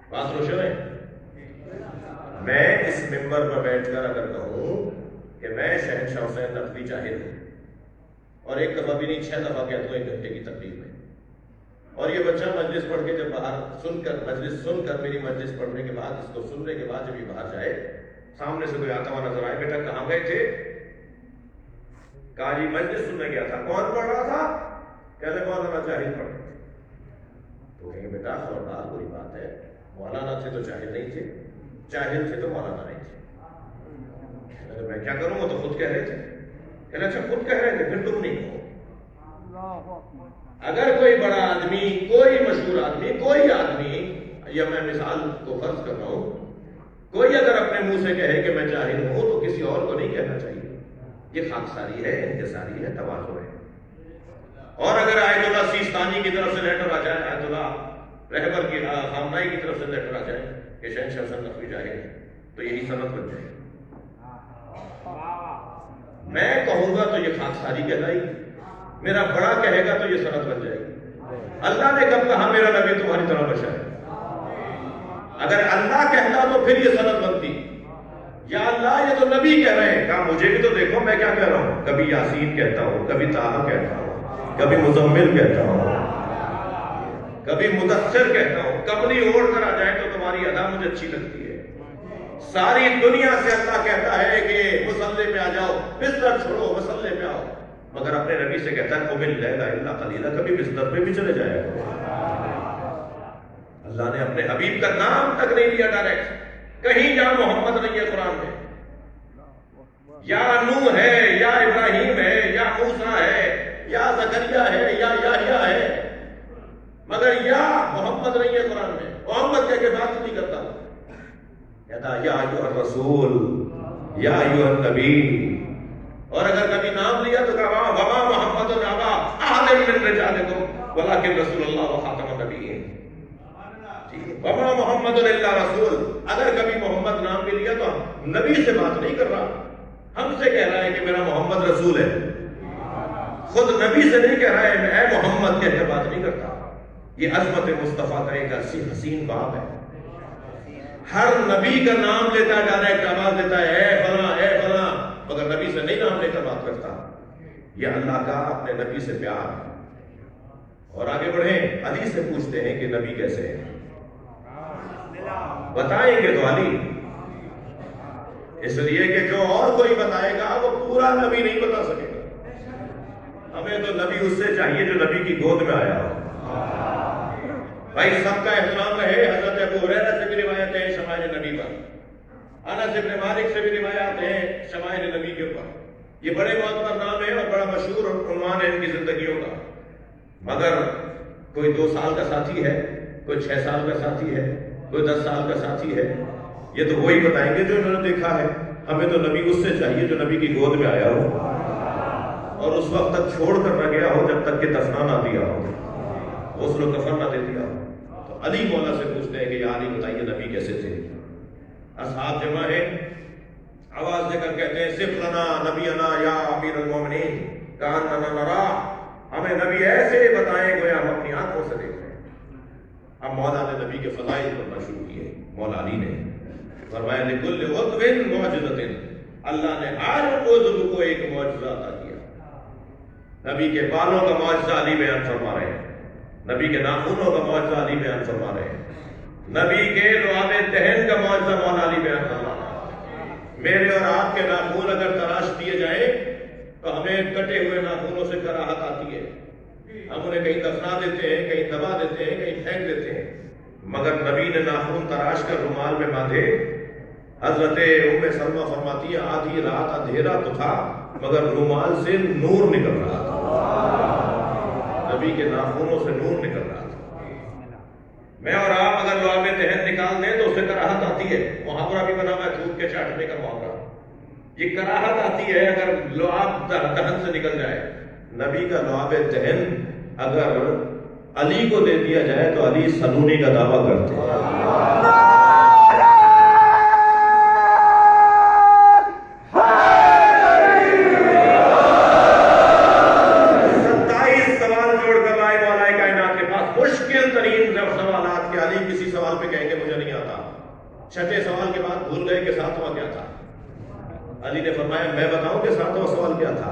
بات روشن ہے؟ میں اس ممبر پر بیٹھ کر اگر کہوں کہ میں شہنشاہ حسین نقوی جاہل ہوں، اور ایک دفعہ بھی نہیں 6 دفعہ کہتا ہوں 1 گھنٹے کی تقریر میں، اور یہ بچہ مجلس پڑھ کے جب باہر مجلس سن کر میری مجلس پڑھنے کے بعد اس کو سننے کے بعد جب یہ باہر جائے، سامنے سے کوئی آتا ہوا نظر آئے، بیٹا کہاں گئے تھے؟ کہا جی مجلس سننے گیا تھا۔ کون پڑھ رہا تھا؟ کہتے مولانا جاہل پڑھ رہے تھے۔ تو کہیں بیٹا خبردار بری بات ہے، مولانا تھے تو جاہل نہیں تھے، جاہل تھے تو مولانا نہیں تھے۔ میں کیا کروں، وہ تو خود کہہ رہے تھے۔ کہنا اچھا خود کہہ رہے تھے پھر تم نہیں کہو۔ اگر کوئی بڑا آدمی، کوئی مشہور آدمی، کوئی آدمی، یا میں مثال کو فرض کر رہا ہوں، کوئی اگر اپنے منہ سے کہے کہ میں جاہل ہوں تو کسی اور کو نہیں کہنا چاہیے، یہ خاکساری ہے، انکساری ہے، تواضع ہے۔ اور اگر آیت اللہ سیستانی کی طرف سے لیٹر آ جائے، آیت اللہ رہبر کی خامنائی کی طرف سے لیٹر آ جائے کہ شہنشاہ حسین نقوی جاہل ہے، تو یہی سند بن جائے۔ میں کہوں گا تو یہ خاکساری کہلائی، میرا بڑا کہے گا تو یہ سند بن جائے گی۔ اللہ نے کب کہا میرا نبی تمہاری طرح بشر ہے؟ اگر اللہ کہتا تو پھر یہ سند بنتی، یا اللہ یہ تو نبی کہہ رہے ہیں، کہا مجھے بھی تو دیکھو میں کیا کہہ رہا ہوں، کبھی یاسین کہتا ہوں، کبھی طٰہٰ کہتا ہوں، کبھی مزمل کہتا ہوں، کبھی مدثر کہتا ہوں، کملی اوڑھ کر آ جائے تو تمہاری ادا مجھے اچھی لگتی ہے۔ ساری دنیا سے اللہ کہتا ہے کہ مصلے پہ آ جاؤ، بستر چھوڑو مصلے پہ آؤ، مگر اپنے نبی سے کہتا ہے قم اللیل الا قلیلا، کبھی بستر پہ بھی چلے جایا کرو۔ اللہ نے اپنے حبیب کا نام تک نہیں لیا ڈائریکٹ، کہیں یا محمد نہیں ہے قرآن میں، یا نوح ہے، یا ابراہیم ہے، یا موسیٰ ہے، یا زکریا ہے، یا یحییٰ ہے، مگر یا محمد نہیں ہے قرآن میں۔ محمد کہہ کے بات نہیں کرتا، کہتا یا ایھا الرسول، یا ایھا النبی، اور اگر کبھی نام لیا تو کہا وما محمد ابا احد من رجالکم ولکن رسول اللہ وخاتم النبیین، وما محمد الا رسول، اگر کبھی محمد نام بھی لیا تو نبی سے بات نہیں کر رہا، ہم سے کہہ رہا ہے کہ میرا محمد رسول ہے، خود نبی سے نہیں کہہ رہا ہے اے محمد کہہ کے بات نہیں کرتا۔ یہ عظمت مصطفیٰ کا ایک حسین باب ہے۔ ہر نبی کا نام لیتا ہے، ڈائریکٹ آواز دیتا ہے اے فلاں اے فلاں، مگر نبی سے نہیں نام لے کر بات کرتا۔ یہ اللہ کا اپنے نبی سے پیار ہے۔ اور آگے بڑھیں، حدیث سے پوچھتے ہیں کہ نبی کیسے ہیں، بتائیں گے تو علی، اس لیے کہ جو اور کوئی بتائے گا وہ پورا نبی نہیں بتا سکے گا۔ ہمیں تو نبی اس سے چاہیے جو نبی کی گود میں آیا ہو۔ بھائی سب کا احترام رہے، حضرت ابو ہریرہ سے بھی روایت ہے شمائل نبی پر، انس بن مالک سے بھی روایات ہیں شمائل نبی کے اوپر۔ یہ بڑے معتبر نام ہے اور بڑا مشہور عنوان ہے ان کی زندگیوں کا، مگر کوئی 2 سال کا ساتھی ہے، کوئی 6 سال کا ساتھی ہے، کوئی 10 سال کا ساتھی ہے، یہ تو وہی بتائیں گے جو انہوں نے دیکھا ہے۔ ہمیں تو نبی اس سے چاہیے جو نبی کی گود میں آیا ہو اور اس وقت تک چھوڑ کر نہ گیا ہو جب تک کہ دفنا نہ دیا ہو، غسل و کفن نہ دے دیا ہو۔ تو علی مولا سے پوچھتے ہیں کہ یا علی بتائیے نبی کیسے تھے؟ اصحاب جمع ہیں، آواز دے کر کہتے ہیں صف لنا نبینا یا امیر المومنین کاننا نرا، ہمیں نبی ایسے بتائیں گویا ہم اپنی آنکھوں سے دیکھ رہے ہیں۔ اب مولا نے نبی کے فضائل پڑھنا شروع کیے۔ مولا علی نے فرمایا لکل عضو معجزۃ، اللہ نے ہر عضو کو ایک معجزہ عطا کیا۔ نبی کے بالوں کا معجزہ علی بیان فرما رہے ہیں، نبی کے ناخنوں کا معجزہ علی بیان فرما رہے ہیں، نبی کے لعاب دہن کا معجزہ مولا علی بیان فرما رہے ہیں۔ میرے اور آپ کے ناخن اگر تراش دیے جائیں تو ہمیں کٹے ہوئے ناخنوں سے کراہت آتی ہے، ہم انہیں کہیں دفنا دیتے ہیں، کہیں دبا دیتے ہیں، کہیں پھینک دیتے ہیں، مگر نبی نے ناخن تراش کر رومال میں باندھے۔ حضرت ام سلمہ فرماتی ہے آدھی رات اندھیرا تو تھا مگر رومال سے نور نکل رہا تھا، نبی کے ناخنوں سے نور نکل رہا تھا۔ میں اور آپ اگر لعاب دہن نکال دیں تو اسے کراہت آتی ہے، محاورہ بھی بنا ہوا ہے تھوک کے چاٹنے کا محاورہ، یہ کراہت آتی ہے اگر لعاب دہن سے نکل جائے۔ نبی کا لعاب دہن اگر علی کو دے دیا جائے تو علی سنونی کا دعویٰ کرتے ہیں۔ 27 سوال جوڑ کر لائے مولا کائنات کے پاس، مشکل ترین جب سوالات کے علی کسی سوال پہ کہیں گے مجھے نہیں آتا، 6 سوال کے بعد بھول گئے کہ 7واں کیا تھا۔ علی نے فرمایا میں بتاؤں کہ 7واں سوال کیا تھا؟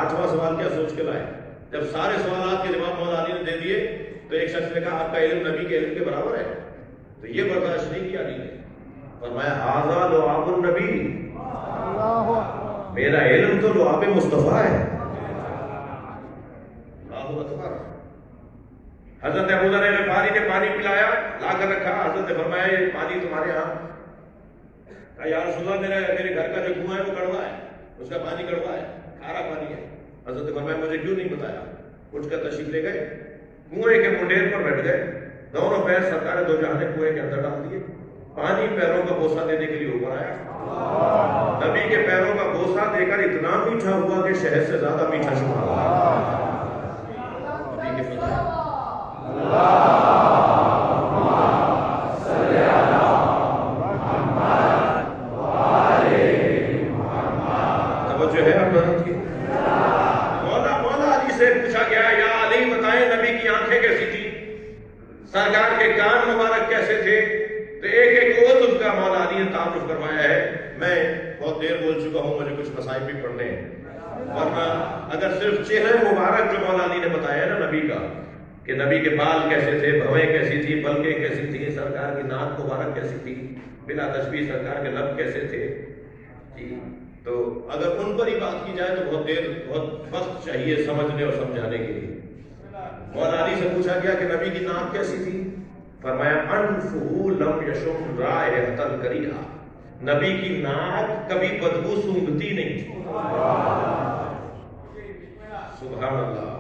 8واں سوال کیا سوچ کے لائے؟ جب سارے سوالات کے جواب مولا علی نے دے دیے تو ایک شخص نے کہا آپ کا علم نبی کے علم کے برابر ہے، تو یہ برداشت نہیں کیا علی نے، فرمایا ھذا لعاب النبی، میرا علم تو لعاب مصطفیٰ ہے۔ اللہ اکبر۔ حضرت ابو ذر غفاری نے پانی پلایا، لا کر رکھا، حضرت نے فرمایا یہ پانی تمہارے ہاں؟ کہا یا رسول اللہ میرے گھر کا جو کنواں ہے وہ کڑوا ہے، اس کا پانی کڑوا ہے، کھارا پانی ہے۔ حضرت نے فرمایا مجھے کیوں نہیں بتایا؟ اٹھ کر تشریف لے گئے، کنویں کے منڈیر پر بیٹھ گئے، دونوں پیر سرکار دو جہاں نے کنویں کے اندر ڈال دیے، پانی پیروں کا بوسہ دینے کے لیے اوپر آیا، نبی کے پیروں کا بوسہ دے کر اتنا میٹھا ہوا کہ شہد سے زیادہ میٹھا شمار ہوا۔ نبی کے فضائل توجہ ہے آپ لوگوں کی؟ مولا علی سے پوچھا گیا یا علی بتائیں نبی کی آنکھیں کیسی تھی، سرکار کے کان مبارک کیسے تھے؟ تو ایک عضو کا مولا علی نے تعارف کروایا ہے۔ میں بہت دیر بول چکا ہوں، مجھے کچھ مسائل بھی پڑھنے ہیں، ورنہ اگر صرف چہرہ مبارک جو مولا علی نے بتایا ہے نا نبی کا، کہ نبی کے بال کیسے تھے، بھویں کیسی تھی، پلکیں کیسی تھی، سرکار کی ناک مبارک کیسی تھی، بلا تشبیہ سرکار کے لب کیسے تھے، جی تو اگر ان پر ہی بات کی جائے تو بہت وقت چاہیے سمجھنے اور سمجھانے کے لیے۔ مولا علی سے پوچھا گیا کہ نبی کی ناک کیسی تھی؟ فرمایا انفہ لم یشم رائحۃ کریہا، نبی کی ناک کبھی بدبو سونگھتی نہیں تھی۔ سبحان اللہ،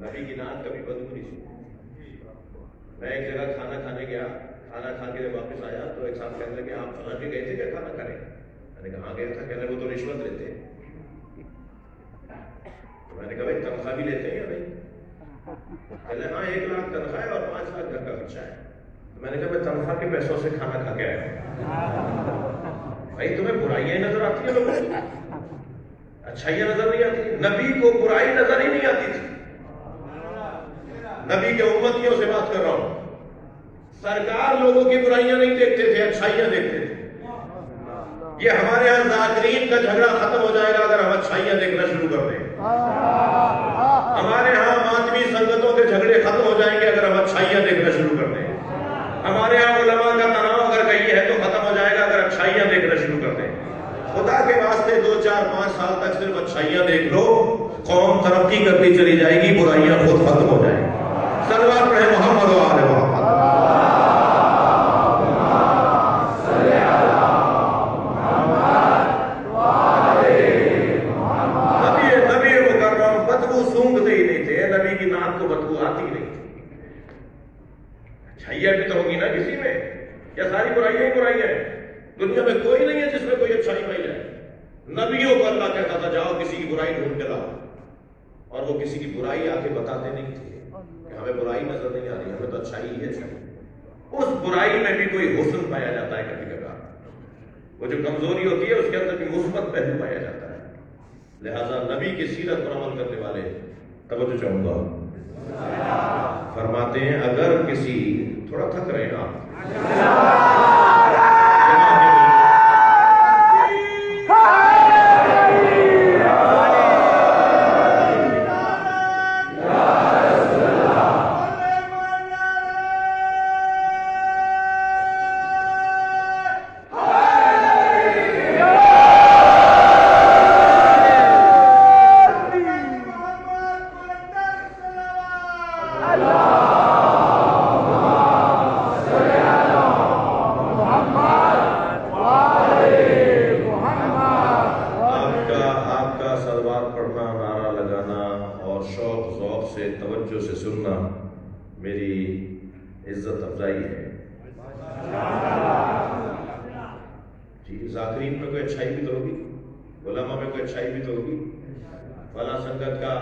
نبی کی ناک کبھی بدبو نہیں سونگھتی۔ میں ایک جگہ کھانا کھانے گیا، کھانا کھا کے واپس آیا تو ایک صاحب کہنے لگے آپ فلاں جگہ گئے تھے کیا کھانا کھانے؟ میں نے کہا ہاں گیا تھا۔ کہنے لگے وہ تو رشوت لیتے ہیں۔ میں نے کہا بھائی تنخواہ بھی لیتے ہیں یا نہیں؟ کہنے ہاں 1 لاکھ تنخواہ ہے اور 5 لاکھ گھر کا خرچہ ہے۔ میں نے کہا میں تنخواہ کے پیسوں سے کھانا کھا کے آیا ہوں۔ بھائی تمہیں برائیاں نظر آتی ہیں لوگوں کی، اچھائیاں نظر نہیں آتی؟ نبی کو برائی نظر ہی نہیں آتی تھی۔ نبی کے امتیوں سے بات کر رہا ہوں، سرکار لوگوں کی برائیاں نہیں دیکھتے تھے، اچھائیاں دیکھتے تھے۔ یہ ہمارے ہاں ذاکرین کا جھگڑا ختم ہو جائے گا اگر ہم اچھائیاں دیکھنا شروع کر دیں۔ ہمارے ہاں ماتمی سنگتوں کے جھگڑے ختم ہو جائیں گے اگر ہم اچھائیاں دیکھنا شروع کر دیں۔ ہمارے ہاں علماء کا تناؤ اگر کہیں ہے تو ختم ہو جائے گا اگر اچھائیاں دیکھنا شروع کر دیں۔ خدا کے واسطے 2 4 5 سال تک صرف اچھائیاں دیکھ لو، قوم ترقی کرتی چلی جائے گی، برائیاں خود ختم ہو جائیں گی۔ صلوات پڑھیں محمد و آل محمد۔ نبی مکرم بدبو سونگتے ہی نہیں تھے، نبی کی ناک کو بدبو آتی ہی نہیں تھی۔ اچھائیاں بھی تو ہوگی نا کسی میں، یا ساری برائیاں ہی برائیاں ہیں؟ دنیا میں کوئی نہیں ہے جس میں کوئی اچھائی پائی جائے۔ نبیوں کو اللہ کہتا تھا جاؤ کسی کی برائی ڈھونڈ کے لاؤ، اور وہ کسی کی برائی آ کے بتاتے نہیں تھے کہ ہمیں برائی نظر نہیں آ رہی، ہمیں تو اچھائی ہی ہے چاہیے۔ اس برائی میں بھی کوئی حسن پایا جاتا ہے کبھی کبھار، وہ جو کمزوری ہوتی ہے اس کے اندر بھی مثبت پہلو پایا جاتا ہے۔ لہذا نبی کی سیرت پر عمل کرنے والے، توجہ چاہوں گا، فرماتے ہیں اگر کسی، تھوڑا تھک رہے ہیں آپ، ذاکرین میں کوئی اچھائی بھی تو ہوگی، علماء میں کوئی اچھائی بھی تو ہوگی۔ فلاں سنگت کا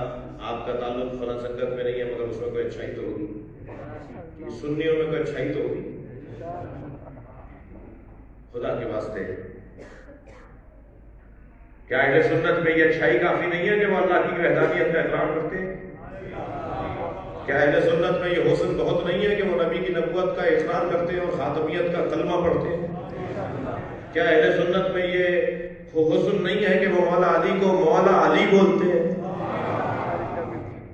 آپ کا تعلق فلاں سنگت میں نہیں ہے مگر اس میں کوئی اچھائی تو ہوگی، سنیوں میں کوئی اچھائی تو ہوگی۔ خدا کے واسطے کیا اہل سنت میں یہ اچھائی کافی نہیں ہے کہ وہ اللہ کی وحدانیت کا اقرار کرتے ہیں؟ کیا اہل سنت میں یہ حسن بہت نہیں ہے کہ وہ نبی کی نبوت کا اقرار کرتے ہیں اور خاتمیت کا کلمہ پڑھتے ہیں؟ کیا اہل سنت میں یہ حسن نہیں ہے کہ وہ مولا علی کو مولا علی بولتے ہیں؟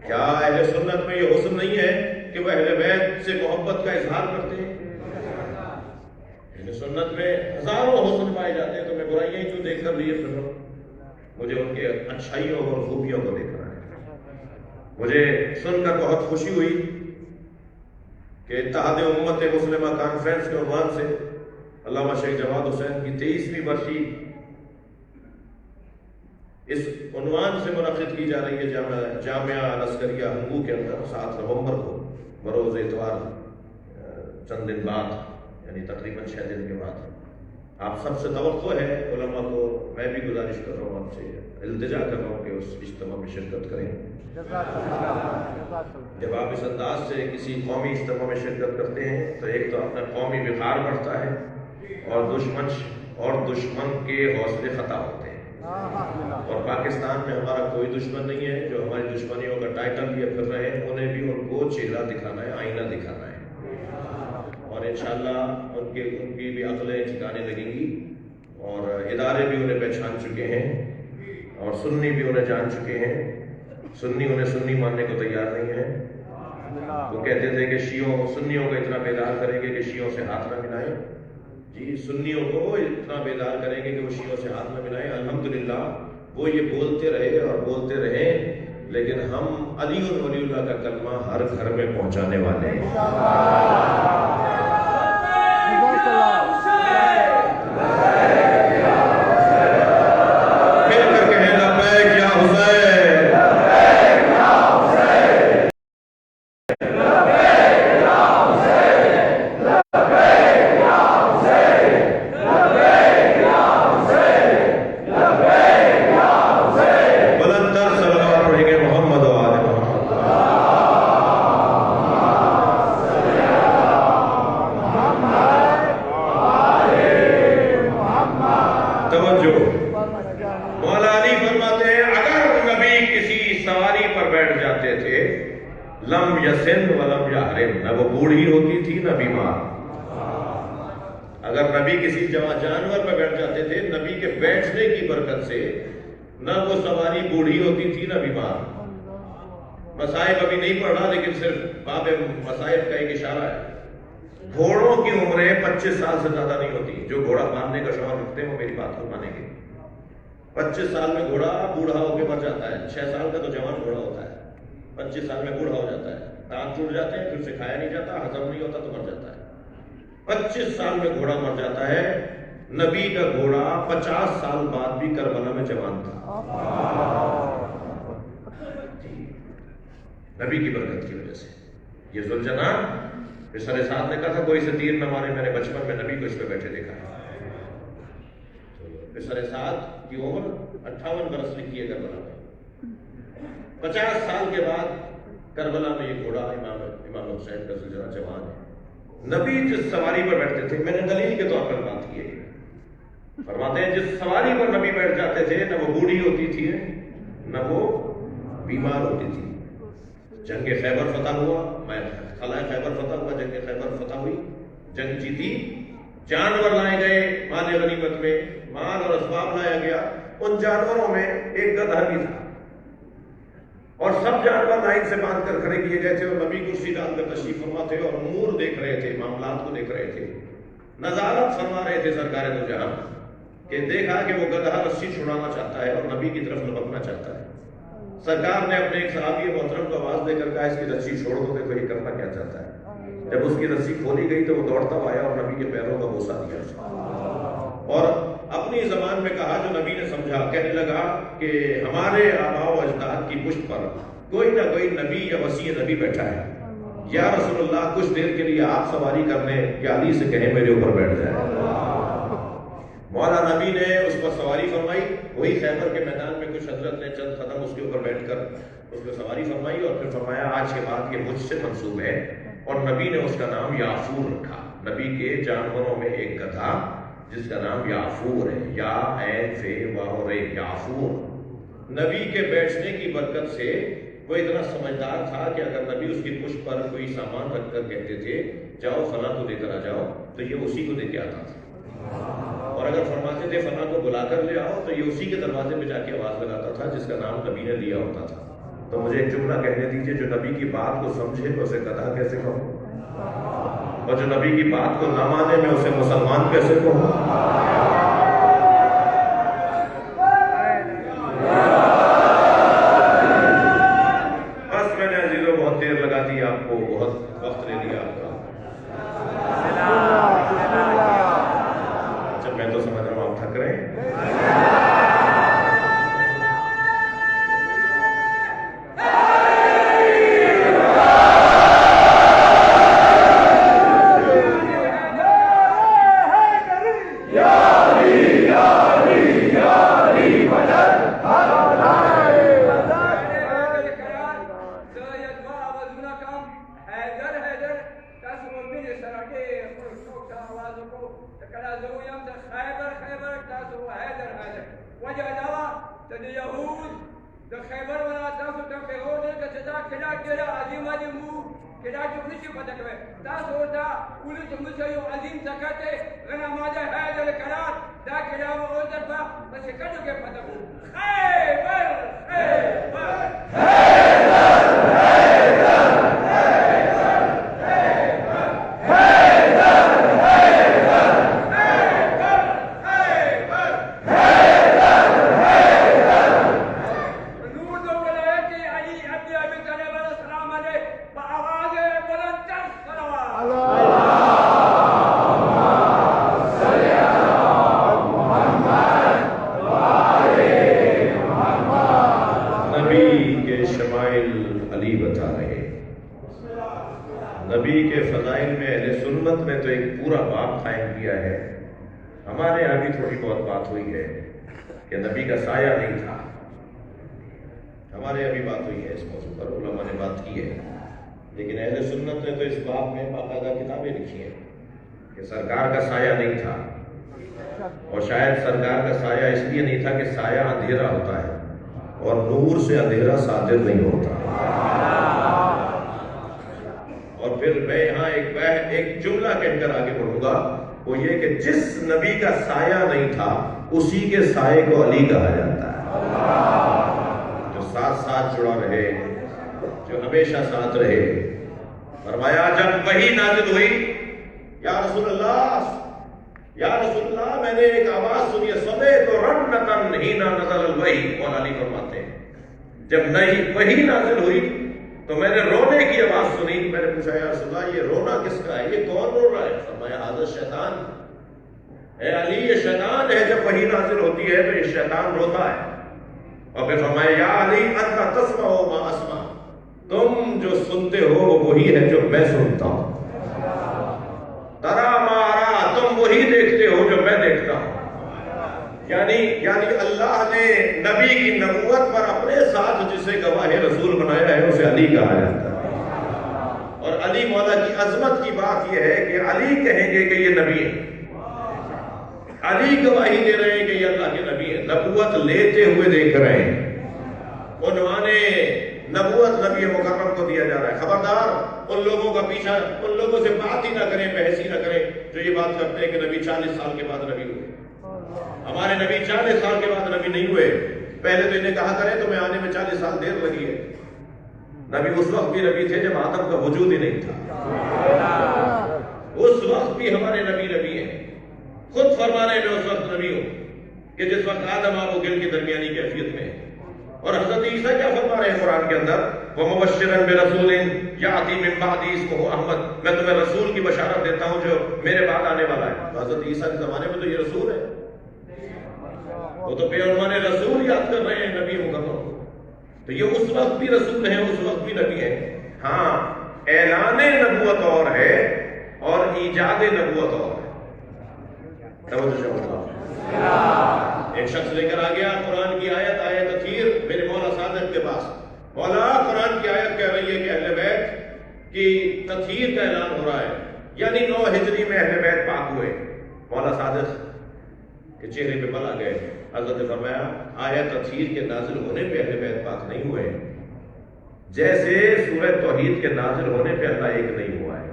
کیا اہل سنت میں یہ حسن نہیں ہے کہ وہ اہل بیت سے محبت کا اظہار کرتے ہیں؟ اہل سنت میں ہزاروں حسن پائے جاتے ہیں، تو میں برائیاں کیوں دیکھ کر لیے پھر مجھے ان کے اچھائیوں اور خوبیوں کو دیکھنا ہے۔ مجھے سن کر بہت خوشی ہوئی کہ اتحاد امت مسلمہ کانفرنس کے عنوان سے علامہ شیخ جواد حسین کی 23ویں برسی اس عنوان سے منعقد کی جا رہی ہے جامعہ العسکریہ ہنگو کے اندر 7 نومبر کو، بروز اتوار، چند دن بعد، یعنی تقریباً 6 دن کے بعد۔ آپ سب سے توقع ہے، علماء کو میں بھی گزارش کر رہا ہوں، آپ سے التجا کر رہا ہوں کہ اس اجتماع میں شرکت کریں۔ جب آپ اس انداز سے کسی قومی اجتماع میں شرکت کرتے ہیں تو ایک تو اپنا قومی وقار بڑھتا ہے اور دشمن کے حوصلے ختم ہوتے ہیں۔ اور پاکستان میں ہمارا کوئی دشمن نہیں ہے، جو ہماری دشمنیوں کا ٹائٹل لیے پھر رہے ہیں انہیں بھی ان کو چہرہ دکھانا ہے، آئینہ دکھانا ہے، اور انشاءاللہ ان کی بھی عقلیں ٹھکانے لگیں گی، اور ادارے بھی انہیں پہچان چکے ہیں، اور سنی بھی انہیں جان چکے ہیں۔ سنی انہیں سنی ماننے کو تیار نہیں ہے۔ وہ کہتے تھے کہ سنیوں کو اتنا بیدار کریں گے کہ شیعوں سے ہاتھ نہ ملائیں۔ جی، سنیوں کو اتنا بیدار کریں گے کہ وہ شیعوں سے ہاتھ نہ ملائیں۔ الحمدللہ وہ یہ بولتے رہے اور بولتے رہے، لیکن ہم علی ولی اللہ کا کلمہ ہر گھر میں پہنچانے والے ہیں۔ مل کر کہیں لبیک یا حسین، توجہ، مولا علی فرماتے ہیں اگر نبی کسی سواری پر بیٹھ جاتے تھے لم یسن ولم یحرم، نہ وہ بوڑھی ہوتی تھی نہ بیمار. اگر نبی کسی جانور پر بیٹھ جاتے تھے نبی کے بیٹھنے کی برکت سے نہ وہ سواری بوڑھی ہوتی تھی نہ بیمار. مصائب ابھی نہیں پڑھ رہا لیکن صرف باب مصائب کا ایک اشارہ ہے. گھوڑوں کی عمریں 25 سال سے زیادہ نہیں ہوتی. جو گھوڑا باندھنے کا شوق رکھتے ہیں وہ میری بات کو مانیں گے. 25 سال میں گھوڑا بوڑھا ہو کے مر جاتا ہے. 6 سال کا تو جوان گھوڑا ہوتا ہے، 25 سال میں بوڑھا ہو جاتا ہے. دانت ٹوٹ جاتے ہیں، پھر سے کھایا نہیں جاتا، ہضم نہیں ہوتا تو مر جاتا ہے. 25 سال میں گھوڑا مر جاتا ہے. نبی کا گھوڑا 50 سال بعد بھی کربلا میں جوان تھا. نبی کی برکت کی وجہ سے. یہ ذوالجناح سر ساتھ نے کہا تھا کوئی سے تیر نہ مارے، میں نے بچپن میں نبی کو اس پہ بیٹھے دیکھا ہے. سر ساتھ کی عمر 58 برس لکھی ہے کربلا میں. 50 سال کے بعد کربلا میں یہ گھوڑا امام حسین کا ذوالجناح جوان ہے. نبی جس سواری پر بیٹھتے تھے، میں نے دلیل کے طور پر بات کی ہے، فرماتے ہیں جس سواری پر نبی بیٹھ جاتے تھے نہ وہ بوڑھی ہوتی تھی نہ وہ بیمار ہوتی تھی. جنگ خیبر فتح ہوا، خلاء خیبر فتح ہوا، جنگ خیبر فتح ہوئی، جنگ جیتی، جانور لائے گئے مال غنیمت میں، مال اور اسباب لایا گیا. ان جانوروں میں ایک گدھا بھی تھا اور سب جانور لائن سے باندھ کر کھڑے کیے گئے تھے اور نبی کرسی ڈال کر تشریف فرما تھے اور امور دیکھ رہے تھے، معاملات کو دیکھ رہے تھے، نظارت فرما رہے تھے سرکار دو جہاں کہ دیکھا کہ وہ گدھا رسی چھڑانا چاہتا ہے اور نبی کی طرف لپکنا چاہتا ہے. سرکار نے اپنے ایک صحابی محترم کو آواز دے کر کہا اس کی رسی چھوڑ دو، دیکھو یہ کرنا کیا چاہتا ہے. جب اس کی رسی کھولی گئی تو وہ دوڑتا آیا اور نبی کے پیروں کا بوسہ دیا اور اپنی زبان میں کہا جو نبی نے سمجھا. کہنے لگا کہ ہمارے آباء و اجداد کی پشت پر کوئی نہ کوئی نبی یا وسیع نبی بیٹھا ہے. یا رسول اللہ کچھ دیر کے لیے آپ سواری کرنے یا علی سے کہیں میرے اوپر بیٹھ جائے. مولا نبی نے اس پر سواری فرمائی. وہی خیبر کے میدان میں کچھ حضرت نے چند قدم اس کے اوپر بیٹھ کر اس پہ سواری فرمائی اور پھر فرمایا آج کے بعد یہ مجھ سے منسوب ہے. اور نبی نے اس کا نام یافور رکھا. نبی کے جانوروں میں ایک گدھا جس کا نام یافور ہے، یا عین فے واو رے، یافور. نبی کے بیٹھنے کی برکت سے وہ اتنا سمجھدار تھا کہ اگر نبی اس کی پشت پر کوئی سامان رکھ کر کہتے تھے جاؤ فلاں کو لے کر آ جاؤ تو یہ اسی کو دے کے آتا تھا. اور اگر فرماتے تھے فلاں کو بلا کر لے آؤ تو یہ اسی کے دروازے پہ جا کے آواز لگاتا تھا جس کا نام نبی نے دیا ہوتا تھا. تو مجھے ایک جملہ کہنے دیجیے، جو نبی کی بات کو سمجھے تو اسے گدھا کیسے کہوں، اور جو نبی کی بات کو نہ مانے میں اسے مسلمان کیسے کہوں. بس میں نے عزیزوں بہت دیر لگا دی آپ کو، بہت وقت لے لیا آپ کا. جب میں تو سمجھ رہا ہوں آپ تھک رہے ہیں. نبی کے فضائل میں اہل سنت نے تو ایک پورا باب قائم کیا ہے. ہمارے یہاں بھی تھوڑی بہت بات ہوئی ہے کہ نبی کا سایہ نہیں تھا. ہمارے یہاں بھی بات ہوئی ہے اس موضوع پر، علماء نے بات کی ہے. لیکن اہل سنت نے تو اس باب میں باقاعدہ کتابیں لکھی ہیں کہ سرکار کا سایہ نہیں تھا. اور شاید سرکار کا سایہ اس لیے نہیں تھا کہ سایہ اندھیرا ہوتا ہے اور نور سے اندھیرا صادر نہیں ہوتا. اور پھر میں یہاں ایک جملہ کہہ کر آگے بڑھوں گا، وہ یہ کہ جس نبی کا سایہ نہیں تھا اسی کے سائے کو علی کہا جاتا ہے، جو ساتھ ساتھ جڑا رہے، جو ہمیشہ ساتھ رہے. فرمایا جب وحی نازل ہوئی، یا رسول اللہ میں نے ایک آواز سنی، سمیت رنتن حین نزل الوحی. مولا علی فرماتے ہیں جب نئی وحی نازل ہوئی تو میں نے رونے کی آواز سنی. میں نے پوچھا یا رسول اللہ یہ رونا کس کا ہے، یہ کون رو رہا ہے؟ فرمایا حضرت شیطان. اے علی یہ شیطان ہے، جب وحی نازل ہوتی ہے تو یہ شیطان روتا ہے. اور پھر فرمایا یا علی انت تسمع ما اسمع، تم جو سنتے ہو وہ وہی ہے جو میں سنتا ہوں. ترا ما ارا، تم وہی دیکھتے ہو جو میں دیکھتا ہوں. یعنی اللہ نے نبی کی نبوت پر اپنے ساتھ جسے گواہ رسول بنایا ہے اسے علی کہا جاتا ہے. اور علی مولا کی عظمت کی بات یہ ہے کہ علی کہیں گے کہ یہ نبی ہے، علی گواہی دے رہے ہیں کہ یہ اللہ کے نبی ہے، نبوت لیتے ہوئے دیکھ رہے ہیں. عنوان نبوت نبی مکرم کو دیا جا رہا ہے. خبردار ان لوگوں کا پیچھا، ان لوگوں سے بات ہی نہ کریں، بحث ہی نہ کریں جو یہ بات کرتے ہیں کہ نبی 40 سال کے بعد نبی ہوئے. ہمارے نبی 40 سال کے بعد نبی نہیں ہوئے. پہلے تو انہیں کہا کریں تمہیں آنے میں 40 سال دیر لگی ہے. نبی اس وقت بھی نبی تھے جب آدم کا وجود ہی نہیں تھا. اس وقت بھی ہمارے نبی ہیں. خود فرما رہے میں اس وقت نبی ہوں کہ جس وقت آدم آب و گل کی درمیانی کیفیت میں ہے. اور حضرت عیسیٰ کیا فرما رہے ہیں قرآن کے اندر، وَمُبَشِّرًا بِرَسُولٍ يَأْتِي مِن بَعْدِي اسْمُهُ احمد، میں تمہیں رسول کی بشارت دیتا ہوں جو میرے بعد آنے والا ہے. حضرت عیسیٰ کے زمانے میں تو یہ رسول ہے، وہ تو بے عنوان رسول یاد کر رہے ہیں نبی مکرم. تو یہ اس وقت بھی رسول ہیں، اس وقت بھی نبی ہیں. ہاں اعلان نبوت اور ہے اور ایجاد نبوت اور ہے. ایک شخص لے کر آ گیا قرآن کی آیت تطہیر میرے مولا صادق کے پاس. مولا قرآن کی آیت کہہ رہی ہے کہ اہل بیت کی تطہیر کا اعلان ہو رہا ہے، یعنی 9 ہجری میں اہل بیت پاک ہوئے. مولا صادق کے چہرے پہ بل آ گئے. حضرت نے فرمایا آیت تطہیر کے نازل ہونے پہ اہل بیت پاک نہیں ہوئے، جیسے سورہ توحید کے نازل ہونے پہ اللہ ایک نہیں ہوا ہے.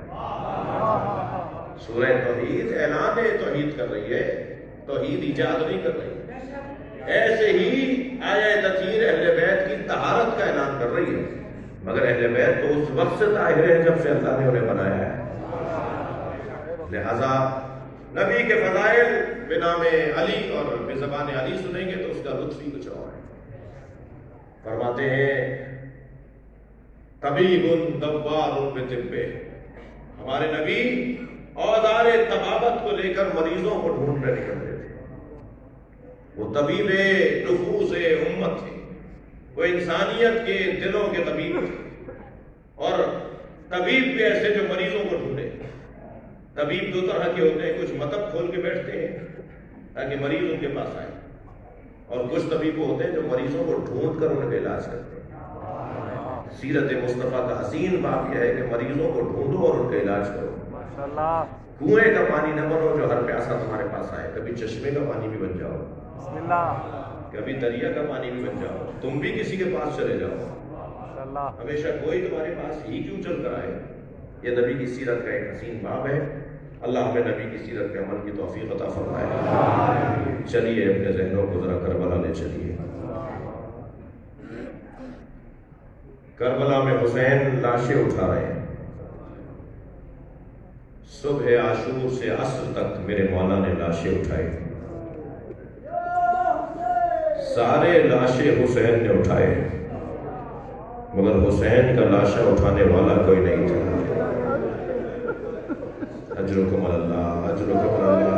سورہ توحید اعلان توحید کر رہی ہے، توحید ایجاد نہیں کر رہی ہے. ایسے ہی آیت تطہیر اہل بیت کی طہارت کا اعلان کر رہی ہے، مگر اہل بیت تو اس وقت سے طاہر ہے جب سے اللہ نے انہیں بنایا ہے. لہذا نبی کے فضائل بنام علی اور بزبان علی سنیں گے تو اس کا لطف ہی کچھ اور ہے. فرماتے ہیں طبیب دوار بطب، ہمارے نبی اوزار طبابت کو لے کر مریضوں کو ڈھونڈنے نکلتے تھے. وہ طبیب نفوس امت تھے، وہ انسانیت کے دلوں کے طبیب تھے. اور طبیب بھی ایسے جو مریضوں کو ڈھونڈے. طبیب 2 طرح کے ہوتے ہیں، کچھ مطب کھول کے بیٹھتے ہیں تاکہ مریض ان کے پاس آئے، اور کچھ طبیب ہوتے ہیں جو مریضوں کو ڈھونڈ کر ان کا علاج کرتے ہیں. سیرت مصطفیٰ کا حسین باب یہ ہے کہ مریضوں کو ڈھونڈو اور ان کا علاج کرو. کنویں کا پانی نہ بنو جو ہر پیاسا تمہارے پاس آئے، کبھی چشمے کا پانی بھی بن جاؤ، کبھی دریا کا پانی بھی بن جاؤ. تم بھی کسی کے پاس چلے جاؤ، ہمیشہ کوئی تمہارے پاس ہی کیوں چل کر آئے. یہ نبی کی سیرت کا ایک حسین باب ہے. اللہ ہمیں نبی کی سیرت کے عمل کی توفیق عطا فرمائے. چلیے اپنے ذہنوں کو ذرا کربلا لے چلیے. کربلا میں حسین لاشیں اٹھا رہے ہیں. صبح عاشور سے عصر تک میرے مولا نے لاشیں اٹھائی. سارے لاشیں حسین نے اٹھائے، مگر حسین کا لاشا اٹھانے والا کوئی نہیں تھا. اجرکم اللہ، اجرکم اللہ.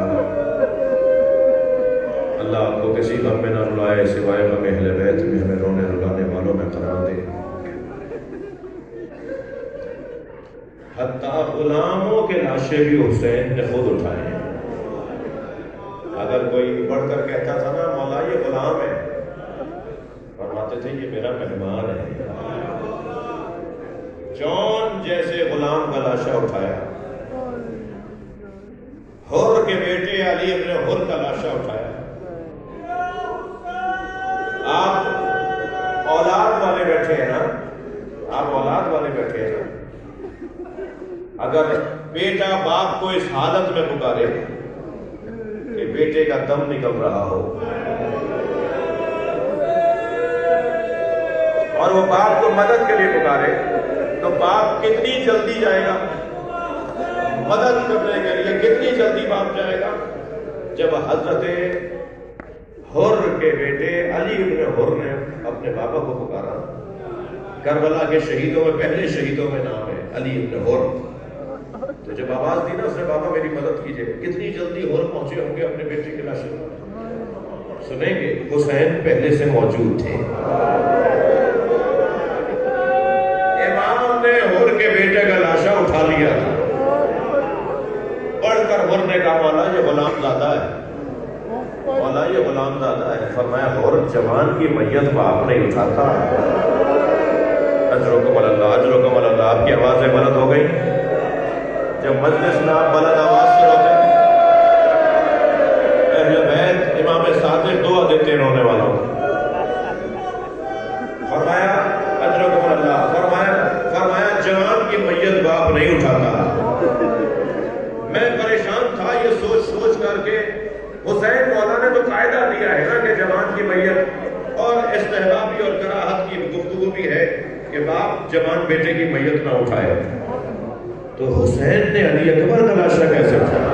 اللہ آپ کو کسی غم میں نہ رلائے سوائے غم اہل بیت میں، ہمیں رونے رلانے والوں میں قرار دے. حتیٰ غلاموں کے لاشیں بھی حسین نے خود اٹھائے ہیں. اگر کوئی بڑھ کر کہتا تھا نا مولا یہ غلام ہے، فرماتے تھے یہ میرا مہمان ہے. جون جیسے غلام کا لاشا اٹھایا. حر کے بیٹے علی ابن حر کا لاشا اٹھایا. آپ اولاد والے بیٹھے ہیں نا, آپ اولاد والے بیٹھے ہیں نا. اگر بیٹا باپ کو اس حالت میں پکارے کہ بیٹے کا دم نکل رہا ہو اور وہ باپ کو مدد کے لیے پکارے, تو باپ کتنی جلدی جائے گا مدد کرنے کے لیے؟ کتنی جلدی باپ جائے گا؟ جب حضرت حر کے بیٹے علی ابن حر نے اپنے بابا کو پکارا, کربلا کے شہیدوں میں پہلے شہیدوں میں نام ہے علی ابن حر, تو جب آواز دی نا اس نے, بابا میری مدد کیجئے, کتنی جلدی حر پہنچے ہوں گے اپنے بیٹے کے لاشے پر؟ سنیں گے حسین پہلے سے موجود تھے. امام نے حر کے بیٹے کا لاشا اٹھا لیا تھا, پڑھ کر حر نے کہا مولا یہ غلام زادہ ہے, مولا یہ غلام زادہ ہے. فرمایا حر جوان کی میت باپ نہیں اٹھاتا. اجرکم اللہ, اجرکم اللہ. آپ کی آوازیں بلند ہو گئی. جب مجلس میں آپ بلند آواز سے روتے ہیں, اہل بیت امام صادق دعا دیتے رونے والوں. فرمایا اجرکم اللہ, فرمایا جوان کی میت باپ نہیں اٹھاتا. میں پریشان تھا یہ سوچ سوچ کر کے, حسین مولا نے تو قاعدہ دیا ہے نا کہ جوان کی میت, اور استحبابی اور کراہت کی گفتگو بھی ہے کہ باپ جوان بیٹے کی میت نہ اٹھائے, تو حسین نے علی اکبر کا لاشا کیسے اٹھایا؟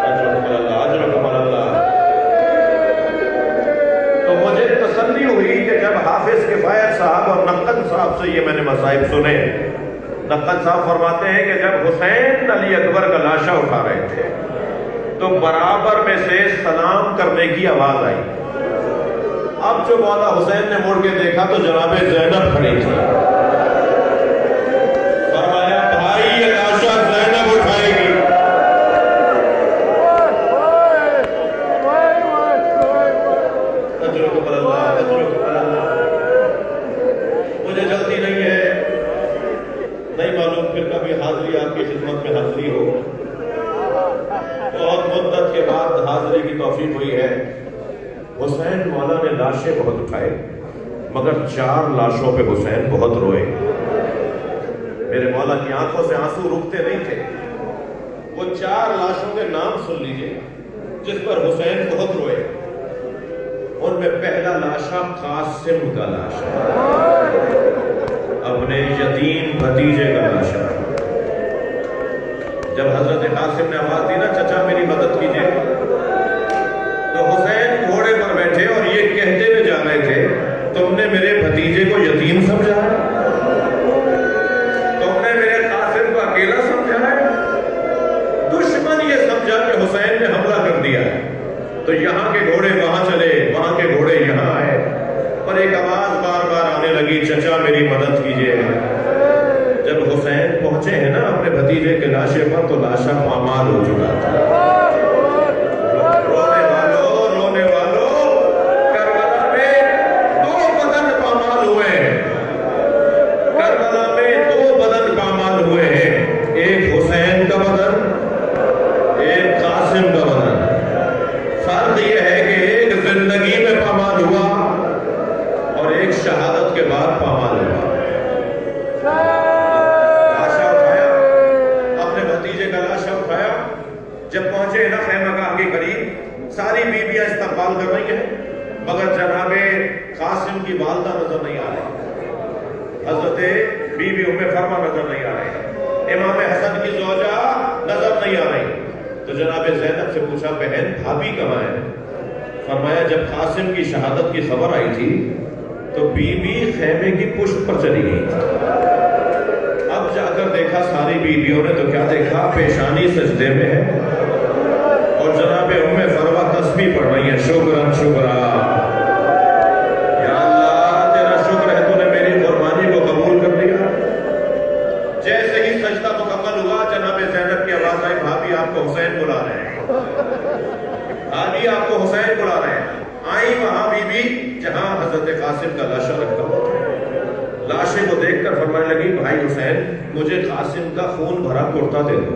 اجرکم اللہ. تو مجھے تسلی ہوئی کہ جب حافظ کفایت صاحب اور نقد صاحب سے یہ میں نے مصائب سنے, نقد صاحب فرماتے ہیں کہ جب حسین علی اکبر کا لاشا اٹھا رہے تھے تو برابر میں سے سلام کرنے کی آواز آئی. اب جو مولا حسین نے مڑ کے دیکھا تو جناب زینب کھڑی تھی. فرمایا بھائی یہ لاشا زینب اٹھائے گی. اجرکم اللہ, اجرکم اللہ. مجھے جلدی نہیں ہے, نہیں معلوم پھر کبھی حاضری آپ کی خدمت میں حاضری ہو. بہت مدت کے بعد حاضری کی توفیق ہوئی ہے. حسین مولا نے لاشیں بہت اٹھائے, مگر 4 لاشوں پہ حسین بہت روئے. میرے مولا کی آنکھوں سے آنسو رکتے نہیں تھے. وہ 4 لاشوں کے نام سن لیجئے جس پر حسین بہت روئے. ان میں پہلا لاشا قاسم کا لاشا, اپنے یتیم بھتیجے کا لاشا. جب حضرت قاسم نے آواز دی نا چچا میری مدد کیجئے, تو حسین گھوڑے پر بیٹھے اور یہ کہتے ہوئے جا رہے تھے, تم نے میرے بھتیجے کو یتیم سمجھا ہے, تم نے میرے قاسم کو اکیلا سمجھا ہے. دشمن یہ سمجھا کہ حسین نے حملہ کر دیا ہے, تو یہاں کے گھوڑے وہاں چلے, وہاں کے گھوڑے یہاں آئے, پر ایک آواز بار بار آنے لگی, چچا میری مدد کیجئے. جب حسین پہنچے ہیں نا اپنے بھتیجے کے لاشے پر, تو لاشا پامال ہو چکا تھا. رونے والوں, کربلا میں 2 بدن پامال ہوئے ہیں. کربلا میں 2 بدن پامال ہوئے ہیں, ایک حسین کا بدن, ایک قاسم کا بدن. فرق یہ ہے کہ ایک زندگی میں پامال ہوا اور ایک شہادت کے بعد پامال ہوا. لاشا اٹھایا, اپنے بھتیجے کا لاشا اٹھایا. جب پہنچے نا خیمہ گاہ کے قریب, ساری بیویاں استقبال کر رہی ہیں, مگر جناب قاسم کی والدہ نظر نہیں آ رہی, حضرت بی بی ام فرما نظر نہیں آ رہی, امام حسن کی زوجہ نظر نہیں آ رہی. تو جناب زینب سے پوچھا بہن بھابھی کہاں ہے؟ فرمایا جب قاسم کی شہادت کی خبر آئی تھی تو بی بی خیمے کی پشت پر چلی گئی تھی. اب جا کر دیکھا ساری بیویوں نے, تو کیا دیکھا, پیشانی سجدے میں ہے اور جناب ام فروا تسبیح پڑھ رہی ہیں, شکرا شکرا, یا اللہ تیرا شکر ہے تو نے میری قربانی کو قبول کر لیا. جیسے ہی سجدہ مکمل ہوا, جناب زینب کی آواز آئی, بھابھی آپ کو حسین بلا رہے ہیں, بھابھی آپ کو حسین بلا رہے ہیں. آئی وہاں بی بی جہاں حضرت قاسم کا لاشا رکھا ہوا تھا. لاشے کو دیکھ کر فرمانے لگی, بھائی حسین مجھے قاسم کا خون بھرا کرتا دے دو.